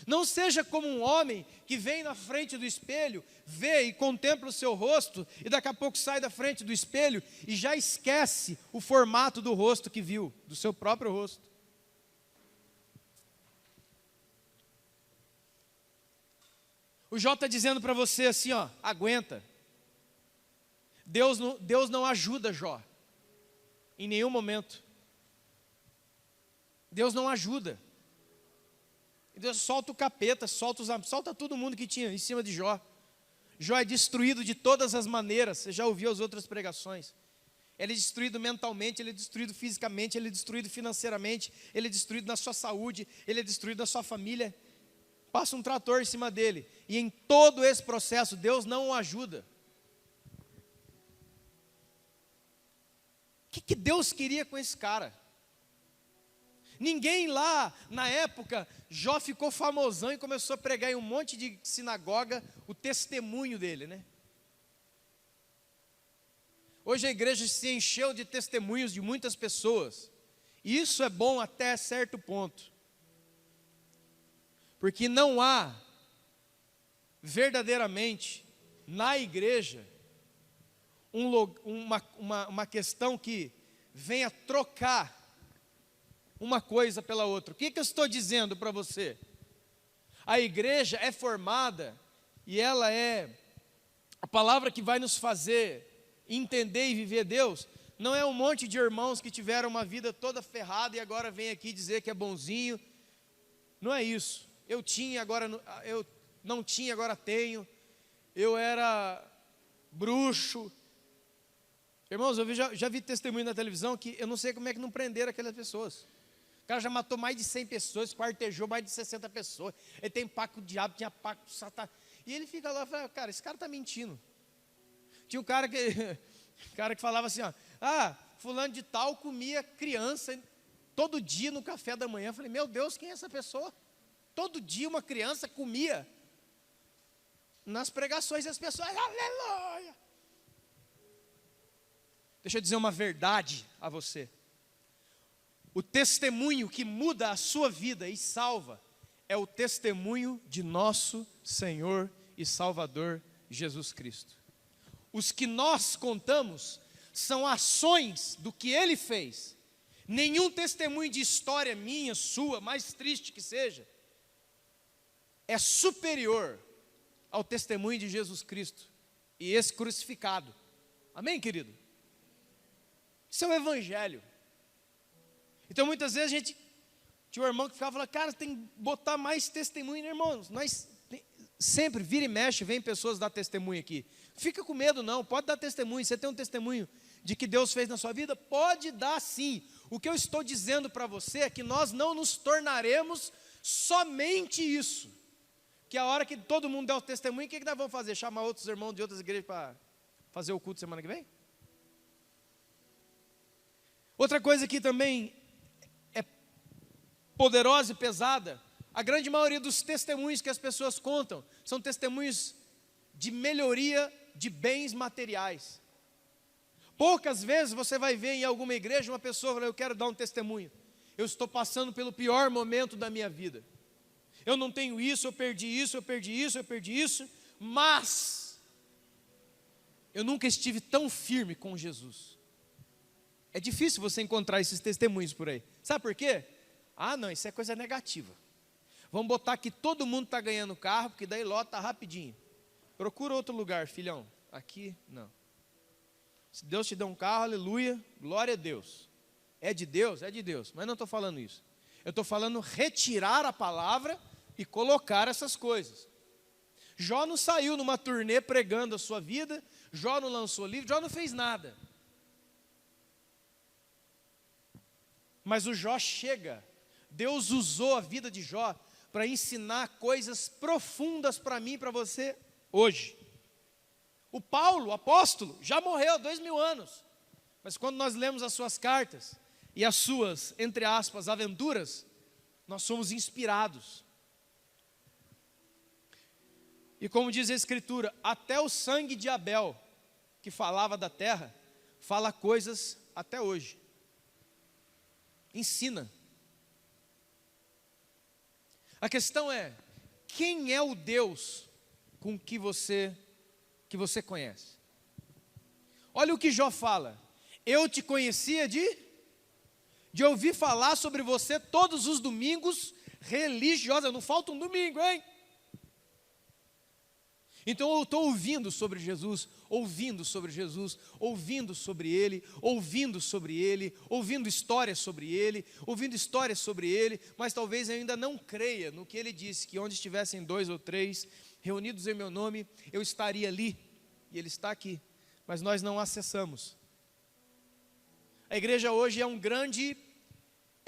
Não seja como um homem que vem na frente do espelho, vê e contempla o seu rosto, e daqui a pouco sai da frente do espelho e já esquece o formato do rosto que viu, do seu próprio rosto. O Jó está dizendo para você assim, ó: aguenta. Deus não ajuda Jó, em nenhum momento. Deus não ajuda. Deus solta o capeta, solta todo mundo que tinha em cima de Jó. Jó é destruído de todas as maneiras. Você já ouviu as outras pregações? Ele é destruído mentalmente, ele é destruído fisicamente, ele é destruído financeiramente, ele é destruído na sua saúde, ele é destruído na sua família. Passa um trator em cima dele. E em todo esse processo, Deus não o ajuda. O que Deus queria com esse cara? Ninguém lá, na época, Jó ficou famosão e começou a pregar em um monte de sinagoga o testemunho dele, né? Hoje a igreja se encheu de testemunhos de muitas pessoas. E isso é bom até certo ponto. Porque não há, verdadeiramente, na igreja, uma questão que venha trocar uma coisa pela outra. O que eu estou dizendo para você? A igreja é formada e ela é A palavra que vai nos fazer entender e viver Deus não é um monte de irmãos que tiveram uma vida toda ferrada e agora vem aqui dizer que é bonzinho. Não é isso. Eu tinha, agora eu não tinha, agora tenho. Eu era bruxo. Irmãos, já vi testemunho na televisão que eu não sei como é que não prenderam aquelas pessoas. O cara já matou mais de 100 pessoas, quartejou mais de 60 pessoas. Ele tem pacto com o diabo, tinha pacto com Satanás. E ele fica lá e fala, cara, esse cara está mentindo. Tinha um cara que falava assim, ó, fulano de tal comia criança todo dia no café da manhã. Eu falei, meu Deus, quem é essa pessoa? Todo dia uma criança comia. Nas pregações as pessoas, aleluia. Deixa eu dizer uma verdade a você. O testemunho que muda a sua vida e salva é o testemunho de nosso Senhor e Salvador Jesus Cristo. Os que nós contamos são ações do que Ele fez. Nenhum testemunho de história minha, sua, mais triste que seja, é superior ao testemunho de Jesus Cristo e esse crucificado. Amém, querido? Isso é o Evangelho. Então muitas vezes a gente tinha um irmão que ficava falando, cara, tem que botar mais testemunho, irmãos. Nós sempre, vira e mexe, vem pessoas dar testemunho aqui. Fica com medo não, pode dar testemunho. Você tem um testemunho de que Deus fez na sua vida? Pode dar sim. O que eu estou dizendo para você é que nós não nos tornaremos somente isso. Que a hora que todo mundo der o testemunho, o que nós vamos fazer? Chamar outros irmãos de outras igrejas para fazer o culto semana que vem? Outra coisa que também é poderosa e pesada, a grande maioria dos testemunhos que as pessoas contam são testemunhos de melhoria de bens materiais. Poucas vezes você vai ver em alguma igreja uma pessoa falar, eu quero dar um testemunho. Eu estou passando pelo pior momento da minha vida. Eu não tenho isso, eu perdi isso, eu perdi isso, eu perdi isso, mas eu nunca estive tão firme com Jesus. É difícil você encontrar esses testemunhos por aí. Sabe por quê? Não, isso é coisa negativa. Vamos botar que todo mundo está ganhando carro, porque daí lota rapidinho. Procura outro lugar, filhão. Aqui, não. Se Deus te deu um carro, aleluia, glória a Deus. É de Deus? É de Deus. Mas não estou falando isso. Eu estou falando retirar a palavra e colocar essas coisas. Jó não saiu numa turnê pregando a sua vida, Jó não lançou livro, Jó não fez nada. Mas o Jó chega, Deus usou a vida de Jó para ensinar coisas profundas para mim e para você hoje. O Paulo, o apóstolo, já morreu há 2000 anos. Mas quando nós lemos as suas cartas e as suas, entre aspas, aventuras, nós somos inspirados. E como diz a Escritura, até o sangue de Abel, que falava da terra, fala coisas até hoje. Ensina. A questão é, quem é o Deus com que você conhece? Olha o que Jó fala. Eu te conhecia de ouvir falar sobre você todos os domingos religiosos. Não falta um domingo, hein? Então eu estou ouvindo sobre Jesus, ouvindo sobre Jesus, ouvindo sobre Ele, ouvindo sobre Ele, ouvindo histórias sobre Ele, ouvindo histórias sobre Ele, mas talvez eu ainda não creia no que Ele disse, que onde estivessem 2 ou 3 reunidos em meu nome, eu estaria ali, e Ele está aqui, mas nós não acessamos. A igreja hoje é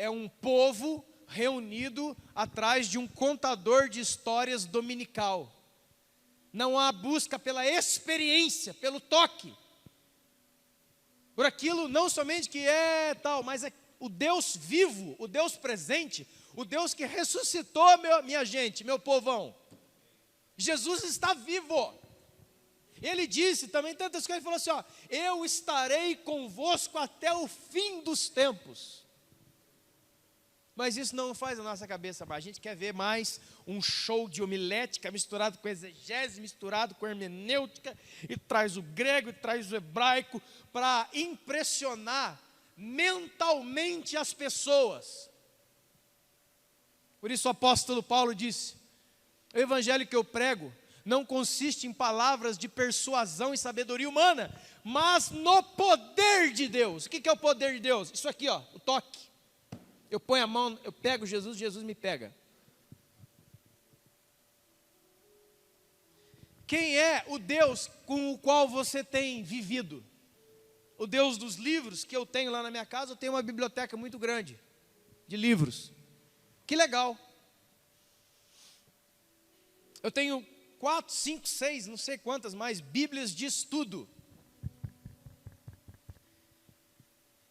um povo reunido atrás de um contador de histórias dominical. Não há busca pela experiência, pelo toque, por aquilo não somente que é tal, mas é o Deus vivo, o Deus presente, o Deus que ressuscitou minha gente, meu povão. Jesus está vivo. Ele disse também tantas coisas, ele falou assim, eu estarei convosco até o fim dos tempos. Mas isso não faz a nossa cabeça mais. A gente quer ver mais um show de homilética misturado com exegese, misturado com hermenêutica, e traz o grego, e traz o hebraico, para impressionar mentalmente as pessoas. Por isso o apóstolo Paulo disse, o evangelho que eu prego não consiste em palavras de persuasão e sabedoria humana, mas no poder de Deus. O que é o poder de Deus? Isso aqui, ó, o toque. Eu ponho a mão, eu pego Jesus, Jesus me pega. Quem é o Deus com o qual você tem vivido? O Deus dos livros que eu tenho lá na minha casa, eu tenho uma biblioteca muito grande de livros. Que legal. Eu tenho 4, 5, 6, não sei quantas mais, bíblias de estudo.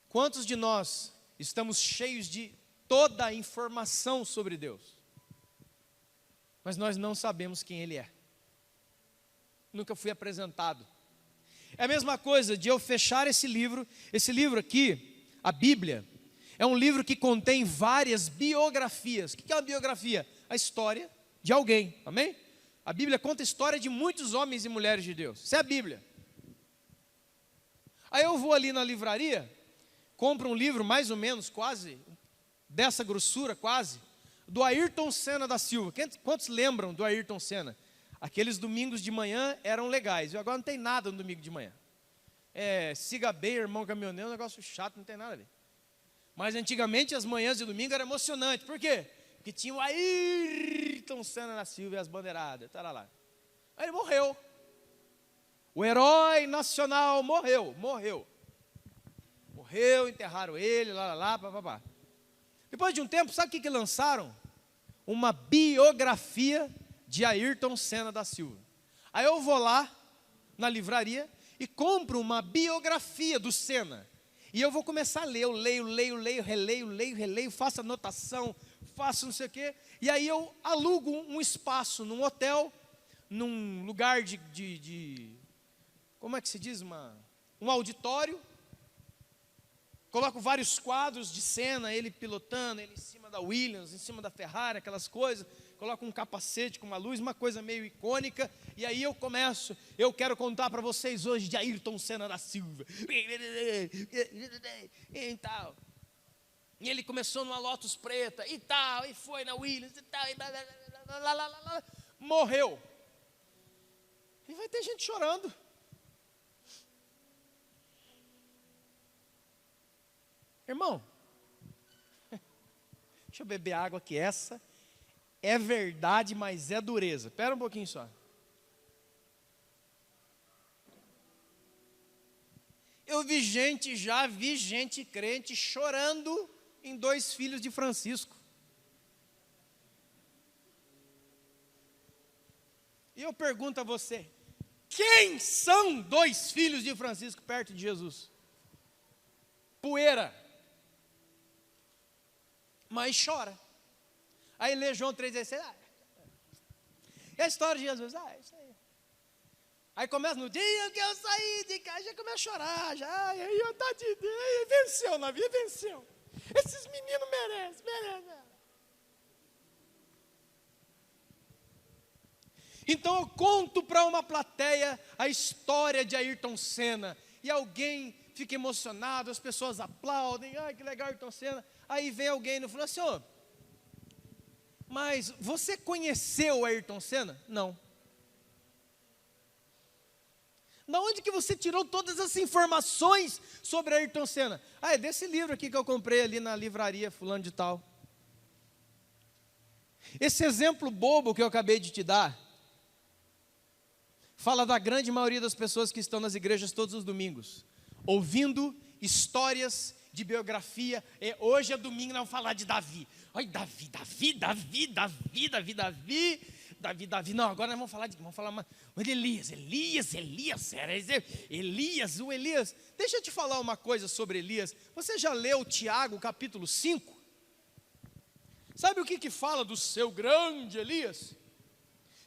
Quantos de nós estamos cheios de toda a informação sobre Deus, mas nós não sabemos quem Ele é? Nunca fui apresentado. É a mesma coisa de eu fechar esse livro aqui, a Bíblia, é um livro que contém várias biografias. O que é uma biografia? A história de alguém, amém? A Bíblia conta a história de muitos homens e mulheres de Deus, isso é a Bíblia. Aí eu vou ali na livraria, compro um livro mais ou menos, quase, dessa grossura quase, do Ayrton Senna da Silva. Quantos lembram do Ayrton Senna? Aqueles domingos de manhã eram legais, agora não tem nada no domingo de manhã. Siga bem, irmão caminhoneiro, é um negócio chato, não tem nada a ver. Mas antigamente as manhãs de domingo eram emocionantes, por quê? Porque tinha o Ayrton Senna da Silva e as bandeiradas, lá. Aí ele morreu. O herói nacional morreu, enterraram ele, papapá. Depois de um tempo, sabe o que lançaram? Uma biografia de Ayrton Senna da Silva. Aí eu vou lá na livraria e compro uma biografia do Senna. E eu vou começar a ler, eu leio, releio, faço anotação, faço não sei o quê. E aí eu alugo um espaço num hotel, num lugar como é que se diz? Um auditório. Coloco vários quadros de Senna, ele pilotando, ele em cima da Williams, em cima da Ferrari, aquelas coisas. Coloco um capacete com uma luz, uma coisa meio icônica. E aí eu quero contar para vocês hoje de Ayrton Senna da Silva. E tal. E ele começou numa Lotus preta, e tal, e foi na Williams, e tal, morreu. E vai ter gente chorando. Irmão, deixa eu beber água que essa é verdade, mas é dureza. Espera um pouquinho só. Já vi gente crente chorando em 2 filhos de Francisco. E eu pergunto a você, quem são 2 filhos de Francisco perto de Jesus? Poeira. Mas chora. Aí lê João 3,16. E a história de Jesus? Isso aí. Aí começa no dia que eu saí de casa, já começa a chorar. Aí eu venceu na vida, venceu. Esses meninos merecem. Então eu conto para uma plateia a história de Ayrton Senna. E alguém fica emocionado, as pessoas aplaudem. Que legal Ayrton Senna. Aí vem alguém e fala assim, mas você conheceu o Ayrton Senna? Não. Da onde que você tirou todas as informações sobre Ayrton Senna? É desse livro aqui que eu comprei ali na livraria fulano de tal. Esse exemplo bobo que eu acabei de te dar, fala da grande maioria das pessoas que estão nas igrejas todos os domingos, ouvindo histórias de biografia. Hoje é domingo, nós vamos falar de Davi. Olha, Davi. Não, agora nós vamos falar mais. Elias. O Elias. Deixa eu te falar uma coisa sobre Elias. Você já leu Tiago, capítulo 5? Sabe o que fala do seu grande Elias?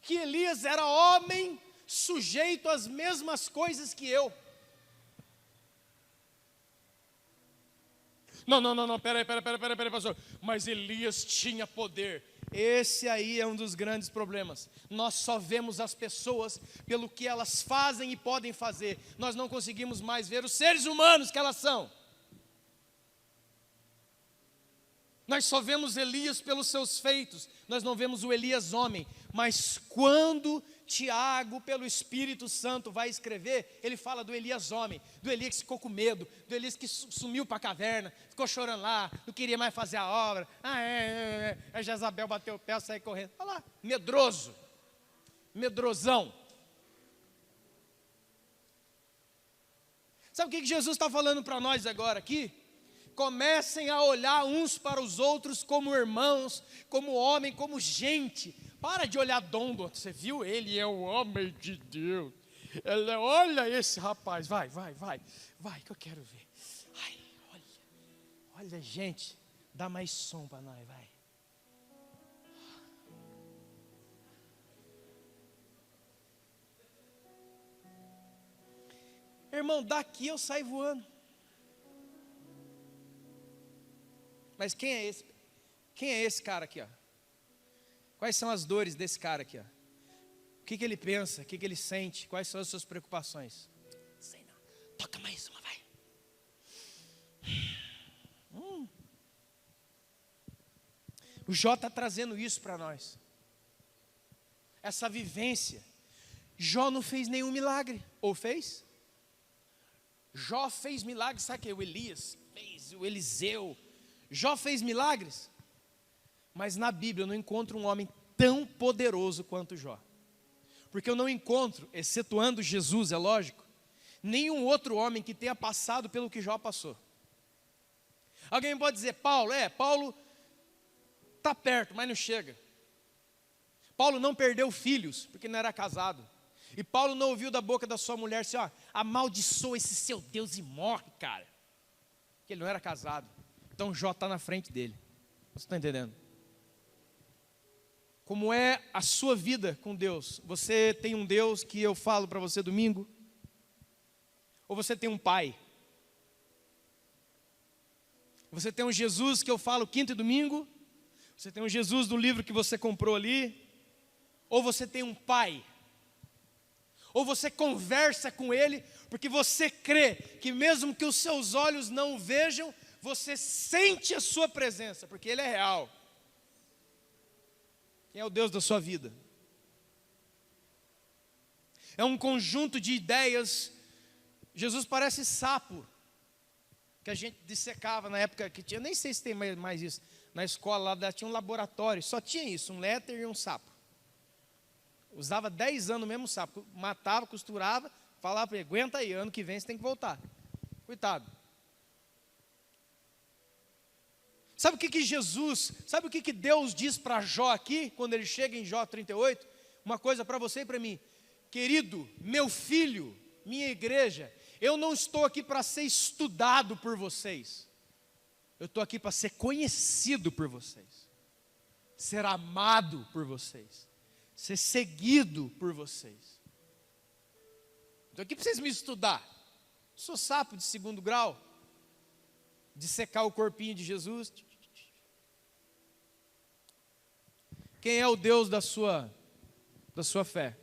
Que Elias era homem sujeito às mesmas coisas que eu. Não, peraí, pastor. Mas Elias tinha poder. Esse aí é um dos grandes problemas. Nós só vemos as pessoas pelo que elas fazem e podem fazer. Nós não conseguimos mais ver os seres humanos que elas são. Nós só vemos Elias pelos seus feitos. Nós não vemos o Elias homem. Mas quando Tiago, pelo Espírito Santo, vai escrever, ele fala do Elias homem, do Elias que ficou com medo, do Elias que sumiu para a caverna, ficou chorando lá, não queria mais fazer a obra. A Jezabel bateu o pé e saiu correndo. Olha lá, medroso, medrosão. Sabe o que Jesus está falando para nós agora aqui? Comecem a olhar uns para os outros como irmãos, como homem, como gente. Para de olhar Dondo. Você viu? Ele é o homem de Deus. Olha esse rapaz. Vai, que eu quero ver. Ai, olha, gente. Dá mais som para nós, vai. Irmão, daqui eu saio voando. Mas quem é esse? Quem é esse cara aqui, ó? Quais são as dores desse cara aqui, ó? O que ele pensa? O que ele sente? Quais são as suas preocupações? Sei não. Toca mais uma, vai. O Jó está trazendo isso para nós. Essa vivência. Jó não fez nenhum milagre. Ou fez? Jó fez milagres, sabe o que? O Elias fez, o Eliseu. Jó fez milagres, mas na Bíblia eu não encontro um homem tão poderoso quanto Jó. Porque eu não encontro, excetuando Jesus, é lógico, nenhum outro homem que tenha passado pelo que Jó passou. Alguém pode dizer, Paulo está perto, mas não chega. Paulo não perdeu filhos, porque não era casado. E Paulo não ouviu da boca da sua mulher assim, ó, amaldiçoa esse seu Deus e morre, cara. Porque ele não era casado. Então Jó está na frente dele. Você está entendendo? Como é a sua vida com Deus? Você tem um Deus que eu falo para você domingo? Ou você tem um pai? Você tem um Jesus que eu falo quinta e domingo? Você tem um Jesus do livro que você comprou ali? Ou você tem um pai? Ou você conversa com ele, porque você crê que mesmo que os seus olhos não o vejam, você sente a sua presença, porque ele é real. Quem é o Deus da sua vida? É um conjunto de ideias. Jesus parece sapo, que a gente dissecava na época que tinha, nem sei se tem mais isso, na escola lá tinha um laboratório, só tinha isso, um léter e um sapo. Usava 10 anos o mesmo sapo, matava, costurava, falava para ele, aguenta aí, ano que vem você tem que voltar. Coitado. Sabe o que Jesus, sabe o que Deus diz para Jó aqui, quando ele chega em Jó 38? Uma coisa para você e para mim. Querido, meu filho, minha igreja, eu não estou aqui para ser estudado por vocês. Eu estou aqui para ser conhecido por vocês. Ser amado por vocês. Ser seguido por vocês. Estou aqui para vocês me estudar. Sou sapo de 2º grau. De secar o corpinho de Jesus. Quem é o Deus da sua fé?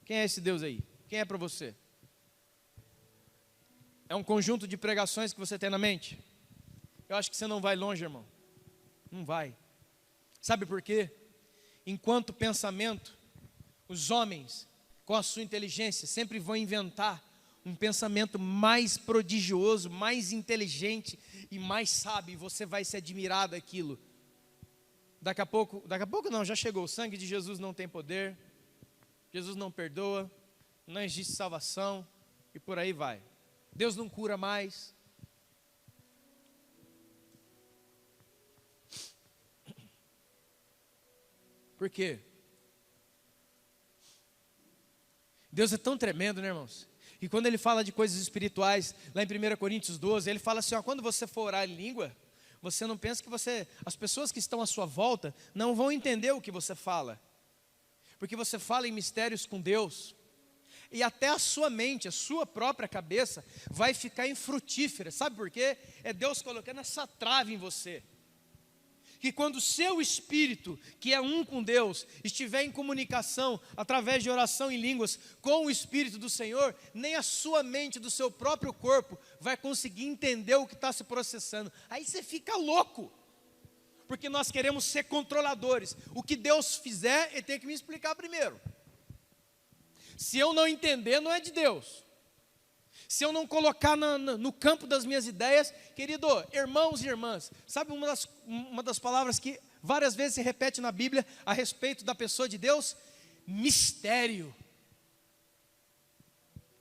Quem é esse Deus aí? Quem é para você? É um conjunto de pregações que você tem na mente? Eu acho que você não vai longe, irmão. Não vai. Sabe por quê? Enquanto pensamento, os homens, com a sua inteligência, sempre vão inventar um pensamento mais prodigioso, mais inteligente e mais sábio, e você vai se admirar daquilo. Daqui a pouco não, já chegou, o sangue de Jesus não tem poder, Jesus não perdoa, não existe salvação, e por aí vai. Deus não cura mais. Por quê? Deus é tão tremendo, né, irmãos? E quando ele fala de coisas espirituais, lá em 1 Coríntios 12, ele fala assim, ó, quando você for orar em língua, você não pensa que as pessoas que estão à sua volta não vão entender o que você fala. Porque você fala em mistérios com Deus. E até a sua mente, a sua própria cabeça vai ficar infrutífera. Sabe por quê? É Deus colocando essa trave em você. Que quando o seu espírito, que é um com Deus, estiver em comunicação, através de oração em línguas, com o Espírito do Senhor, nem a sua mente do seu próprio corpo vai conseguir entender o que está se processando. Aí você fica louco, porque nós queremos ser controladores. O que Deus fizer, Ele tem que me explicar primeiro. Se eu não entender, não é de Deus. Se eu não colocar no campo das minhas ideias, querido, irmãos e irmãs, sabe uma das palavras que várias vezes se repete na Bíblia a respeito da pessoa de Deus? Mistério.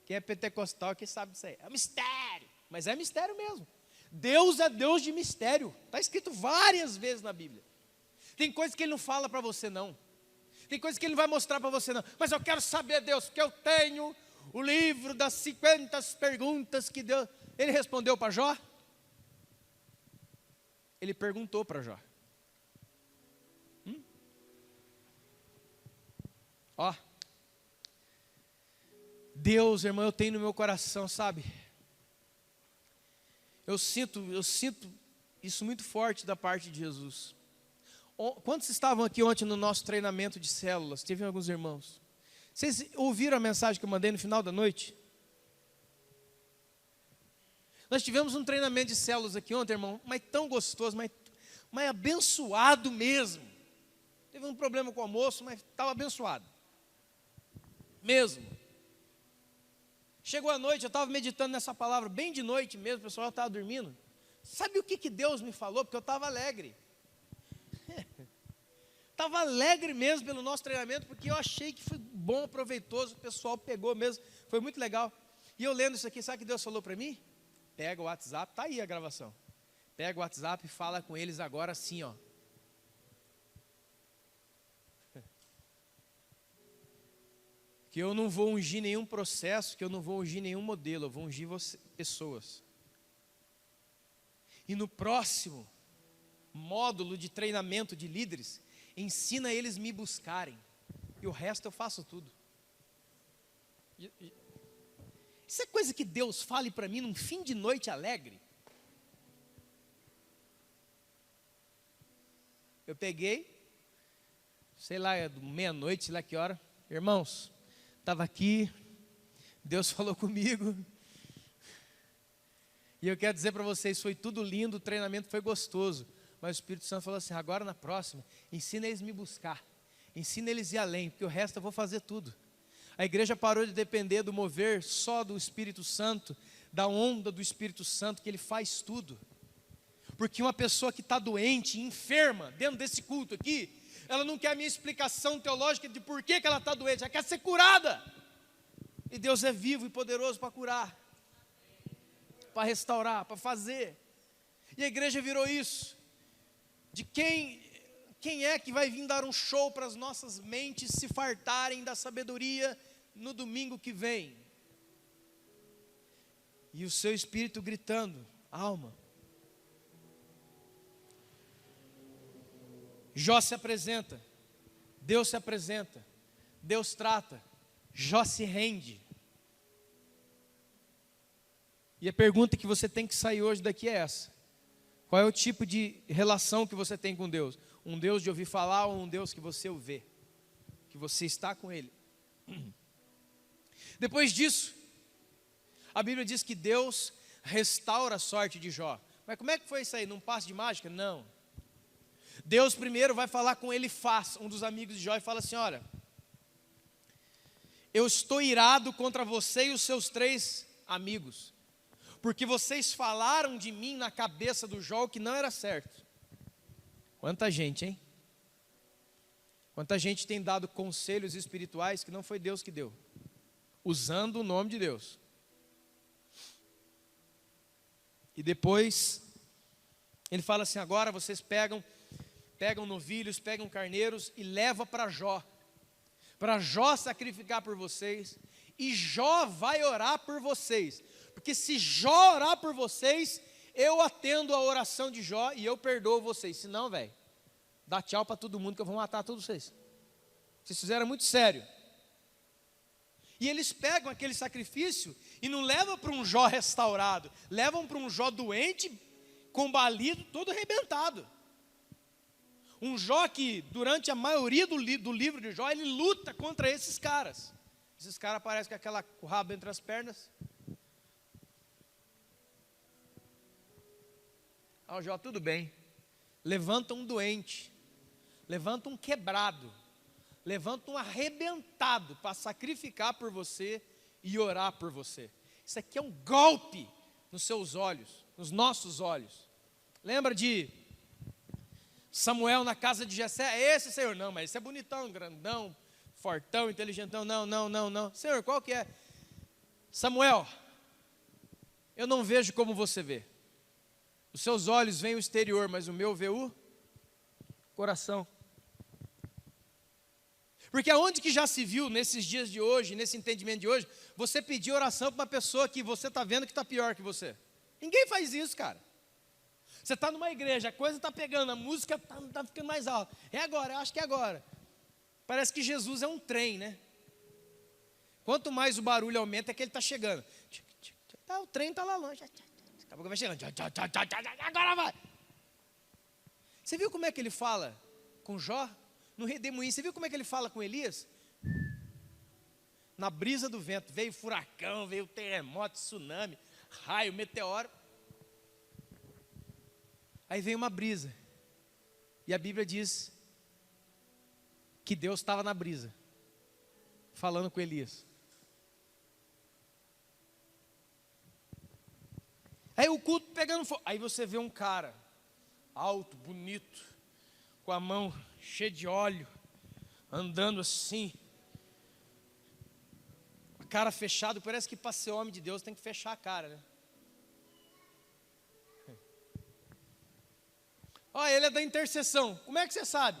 Quem é pentecostal aqui sabe disso aí. É mistério, mas é mistério mesmo. Deus é Deus de mistério. Está escrito várias vezes na Bíblia. Tem coisas que Ele não fala para você não. Tem coisas que Ele não vai mostrar para você não. Mas eu quero saber, Deus, porque eu tenho o livro das 50 perguntas que Deus... Ele respondeu para Jó? Ele perguntou para Jó. Ó, Deus, irmão, eu tenho no meu coração, sabe? Eu sinto isso muito forte da parte de Jesus. Quantos estavam aqui ontem no nosso treinamento de células? Teve alguns irmãos. Vocês ouviram a mensagem que eu mandei no final da noite? Nós tivemos um treinamento de células aqui ontem, irmão, mas tão gostoso, mas abençoado mesmo. Teve um problema com o almoço, mas estava abençoado. Mesmo. Chegou a noite, eu estava meditando nessa palavra, bem de noite mesmo, o pessoal estava dormindo. Sabe o que Deus me falou? Porque eu estava alegre. Estava alegre mesmo pelo nosso treinamento, porque eu achei que foi bom, proveitoso, o pessoal pegou mesmo, foi muito legal. E eu lendo isso aqui, sabe o que Deus falou para mim? Pega o WhatsApp, está aí a gravação. Pega o WhatsApp e fala com eles agora assim, ó. Que eu não vou ungir nenhum processo, que eu não vou ungir nenhum modelo, eu vou ungir pessoas. E no próximo módulo de treinamento de líderes, ensina eles me buscarem, e o resto eu faço tudo. Isso é coisa que Deus fale para mim num fim de noite alegre. Eu peguei, sei lá, meia-noite, sei lá que hora, irmãos, estava aqui, Deus falou comigo, e eu quero dizer para vocês, foi tudo lindo, o treinamento foi gostoso, mas o Espírito Santo falou assim, agora na próxima, ensina eles me buscar, ensina eles ir além, porque o resto eu vou fazer tudo. A igreja parou de depender do mover só do Espírito Santo, da onda do Espírito Santo, que Ele faz tudo. Porque uma pessoa que está doente, enferma, dentro desse culto aqui, ela não quer a minha explicação teológica de por que ela está doente, ela quer ser curada. E Deus é vivo e poderoso para curar, para restaurar, para fazer. E a igreja virou isso. De quem é que vai vir dar um show para as nossas mentes se fartarem da sabedoria no domingo que vem? E o seu espírito gritando, alma. Jó se apresenta, Deus se apresenta, Deus trata, Jó se rende. E a pergunta que você tem que sair hoje daqui é essa: qual é o tipo de relação que você tem com Deus? Um Deus de ouvir falar ou um Deus que você o vê? Que você está com Ele? Depois disso, a Bíblia diz que Deus restaura a sorte de Jó. Mas como é que foi isso aí? Num passe de mágica? Não. Deus primeiro vai falar com Elifaz, um dos amigos de Jó, e fala assim, olha, eu estou irado contra você e os seus 3 amigos, porque vocês falaram de mim na cabeça do Jó o que não era certo. Quanta gente, hein? Quanta gente tem dado conselhos espirituais que não foi Deus que deu, usando o nome de Deus. E depois, ele fala assim, agora vocês pegam novilhos, pegam carneiros e leva para Jó sacrificar por vocês, e Jó vai orar por vocês, porque se Jó orar por vocês, eu atendo a oração de Jó e eu perdoo vocês. Se não, velho, dá tchau para todo mundo que eu vou matar todos vocês. Vocês fizeram muito sério. E eles pegam aquele sacrifício e não levam para um Jó restaurado, levam para um Jó doente, combalido, todo arrebentado. Um Jó que, durante a maioria do livro de Jó, ele luta contra esses caras. Esses caras parecem com o rabo entre as pernas. O Jó, tudo bem. levanta um doente, levanta um quebrado, levanta um arrebentado para sacrificar por você e orar por você. Isso aqui é um golpe nos seus olhos, nos nossos olhos. Lembra de Samuel na casa de Jessé? É esse, Senhor? Não, mas esse é bonitão, grandão, fortão, inteligentão. Não. Senhor, qual que é? Samuel, eu não vejo como você vê. Os seus olhos veem o exterior, mas o meu vê o coração. Porque aonde que já se viu nesses dias de hoje, nesse entendimento de hoje, você pedir oração para uma pessoa que você está vendo que está pior que você? Ninguém faz isso, cara. Você está numa igreja, a coisa está pegando, a música está ficando mais alta. É agora, eu acho que é agora. Parece que Jesus é um trem, né? Quanto mais o barulho aumenta, é que ele está chegando. O trem está lá longe. Daqui a pouco vai chegando. Agora vai. Você viu como é que ele fala com Jó? No redemoinho, você viu como é que ele fala com Elias? Na brisa do vento, veio furacão, veio terremoto, tsunami, raio, meteoro. Aí veio uma brisa. E a Bíblia diz que Deus estava na brisa, falando com Elias. Aí o culto pegando fogo. Aí você vê um cara, alto, bonito, com a mão cheia de óleo, andando assim, a cara fechada. Parece que para ser homem de Deus tem que fechar a cara, né? Ó, ele é da intercessão. Como é que você sabe?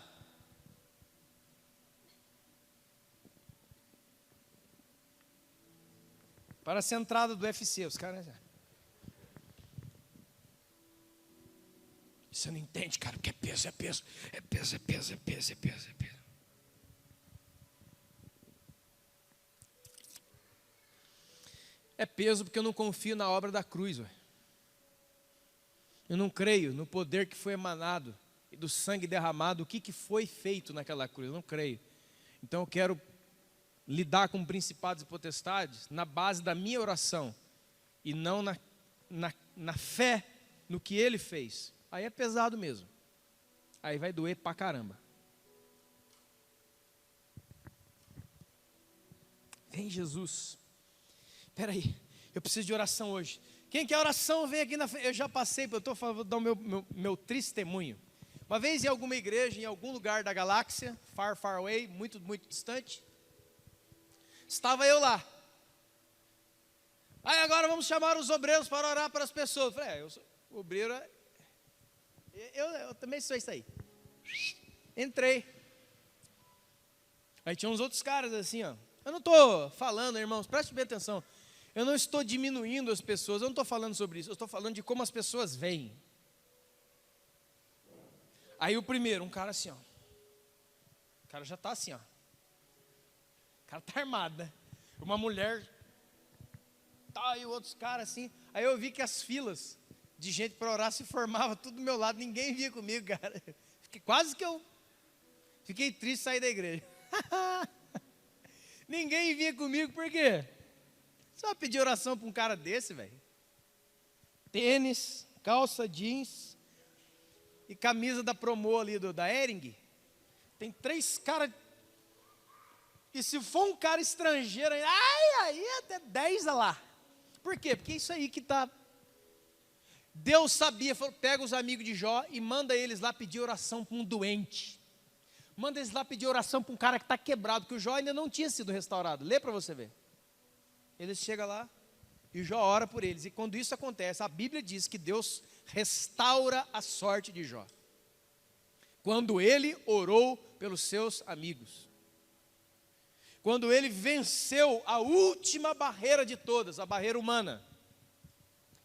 Para a entrada do UFC, os caras. Você não entende, cara, porque é peso. É peso porque eu não confio na obra da cruz, ué. Eu não creio no poder que foi emanado e do sangue derramado, o que foi feito naquela cruz, eu não creio. Então eu quero lidar com principados e potestades na base da minha oração e não na fé no que ele fez. Aí é pesado mesmo. Aí vai doer pra caramba. Vem Jesus. Espera aí, eu preciso de oração hoje. Quem quer oração, vem aqui na frente. Eu já passei, vou dar o meu testemunho. Uma vez em alguma igreja, em algum lugar da galáxia, far away, muito distante, estava eu lá. Aí agora vamos chamar os obreiros para orar para as pessoas. Eu falei, eu sou obreiro, eu também sou isso aí. Entrei. Aí tinha uns outros caras assim, ó. Eu não estou falando, irmãos, preste bem atenção. Eu não estou diminuindo as pessoas, eu não estou falando sobre isso. Eu estou falando de como as pessoas veem. Aí o primeiro, um cara assim, ó. O cara já está assim, ó. O cara está armado, né? Uma mulher, tá, e outros caras assim. Aí eu vi que as filas de gente para orar se formava tudo do meu lado. Ninguém via comigo, cara. Quase que eu fiquei triste sair da igreja. Ninguém vinha comigo, por quê? Você vai pedir oração para um cara desse, velho? Tênis, calça jeans e camisa da promo ali da Hering. Tem 3 caras. E se for um cara estrangeiro, aí até 10 lá. Por quê? Porque isso aí que está. Deus sabia, falou, pega os amigos de Jó e manda eles lá pedir oração para um doente. Manda eles lá pedir oração para um cara que está quebrado, que o Jó ainda não tinha sido restaurado. Lê para você ver. Eles chegam lá e Jó ora por eles. E quando isso acontece, a Bíblia diz que Deus restaura a sorte de Jó. Quando ele orou pelos seus amigos. Quando ele venceu a última barreira de todas, a barreira humana.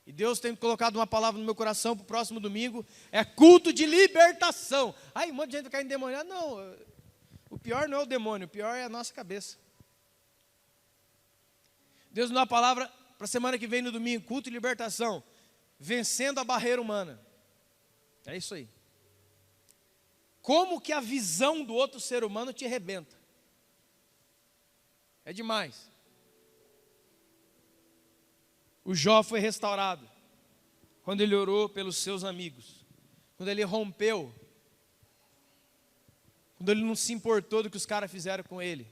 E Deus tem colocado uma palavra no meu coração para o próximo domingo. É culto de libertação. Aí um monte de gente vai cair endemoniado. Não, o pior não é o demônio, o pior é a nossa cabeça. Deus me dá uma palavra para a semana que vem no domingo, culto de libertação, vencendo a barreira humana. É isso aí. Como que a visão do outro ser humano te arrebenta? É demais. O Jó foi restaurado quando ele orou pelos seus amigos. quando ele rompeu, quando ele não se importou do que os caras fizeram com ele.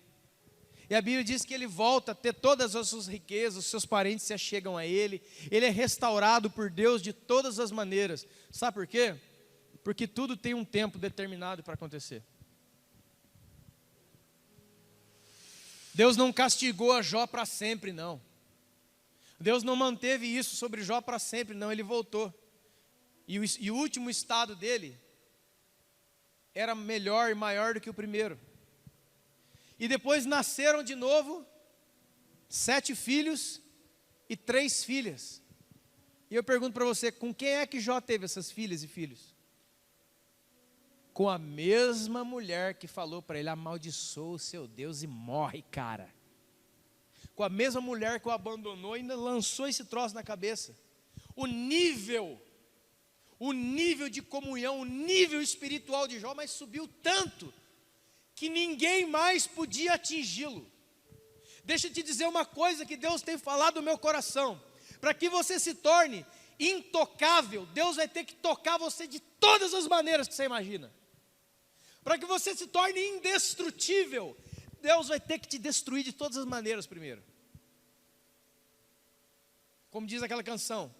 E a Bíblia diz que ele volta a ter todas as suas riquezas, os seus parentes se achegam a ele, ele é restaurado por Deus de todas as maneiras. Sabe por quê? Porque tudo tem um tempo determinado para acontecer. Deus não castigou a Jó para sempre, não. Deus não manteve isso sobre Jó para sempre, não, ele voltou. E o último estado dele era melhor e maior do que o primeiro. E depois nasceram de novo 7 filhos e 3 filhas. E eu pergunto para você, com quem é que Jó teve essas filhas e filhos? Com a mesma mulher que falou para ele, amaldiçoa o seu Deus e morre, cara. Com a mesma mulher que o abandonou e ainda lançou esse troço na cabeça. O nível de comunhão, o nível espiritual de Jó, mas subiu tanto, que ninguém mais podia atingi-lo. Deixa eu te dizer uma coisa que Deus tem falado no meu coração. Para que você se torne intocável, Deus vai ter que tocar você de todas as maneiras que você imagina. Para que você se torne indestrutível, Deus vai ter que te destruir de todas as maneiras primeiro. Como diz aquela canção,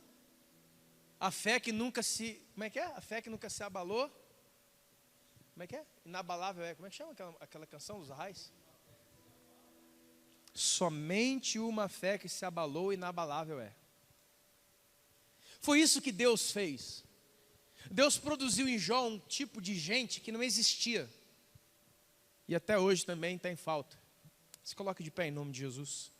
a fé que nunca se... Como é que é? A fé que nunca se abalou. Como é que é? Inabalável é. Como é que chama aquela canção dos Arrais? Somente uma fé que se abalou, inabalável é. Foi isso que Deus fez. Deus produziu em Jó um tipo de gente que não existia. E até hoje também está em falta. Se coloque de pé em nome de Jesus.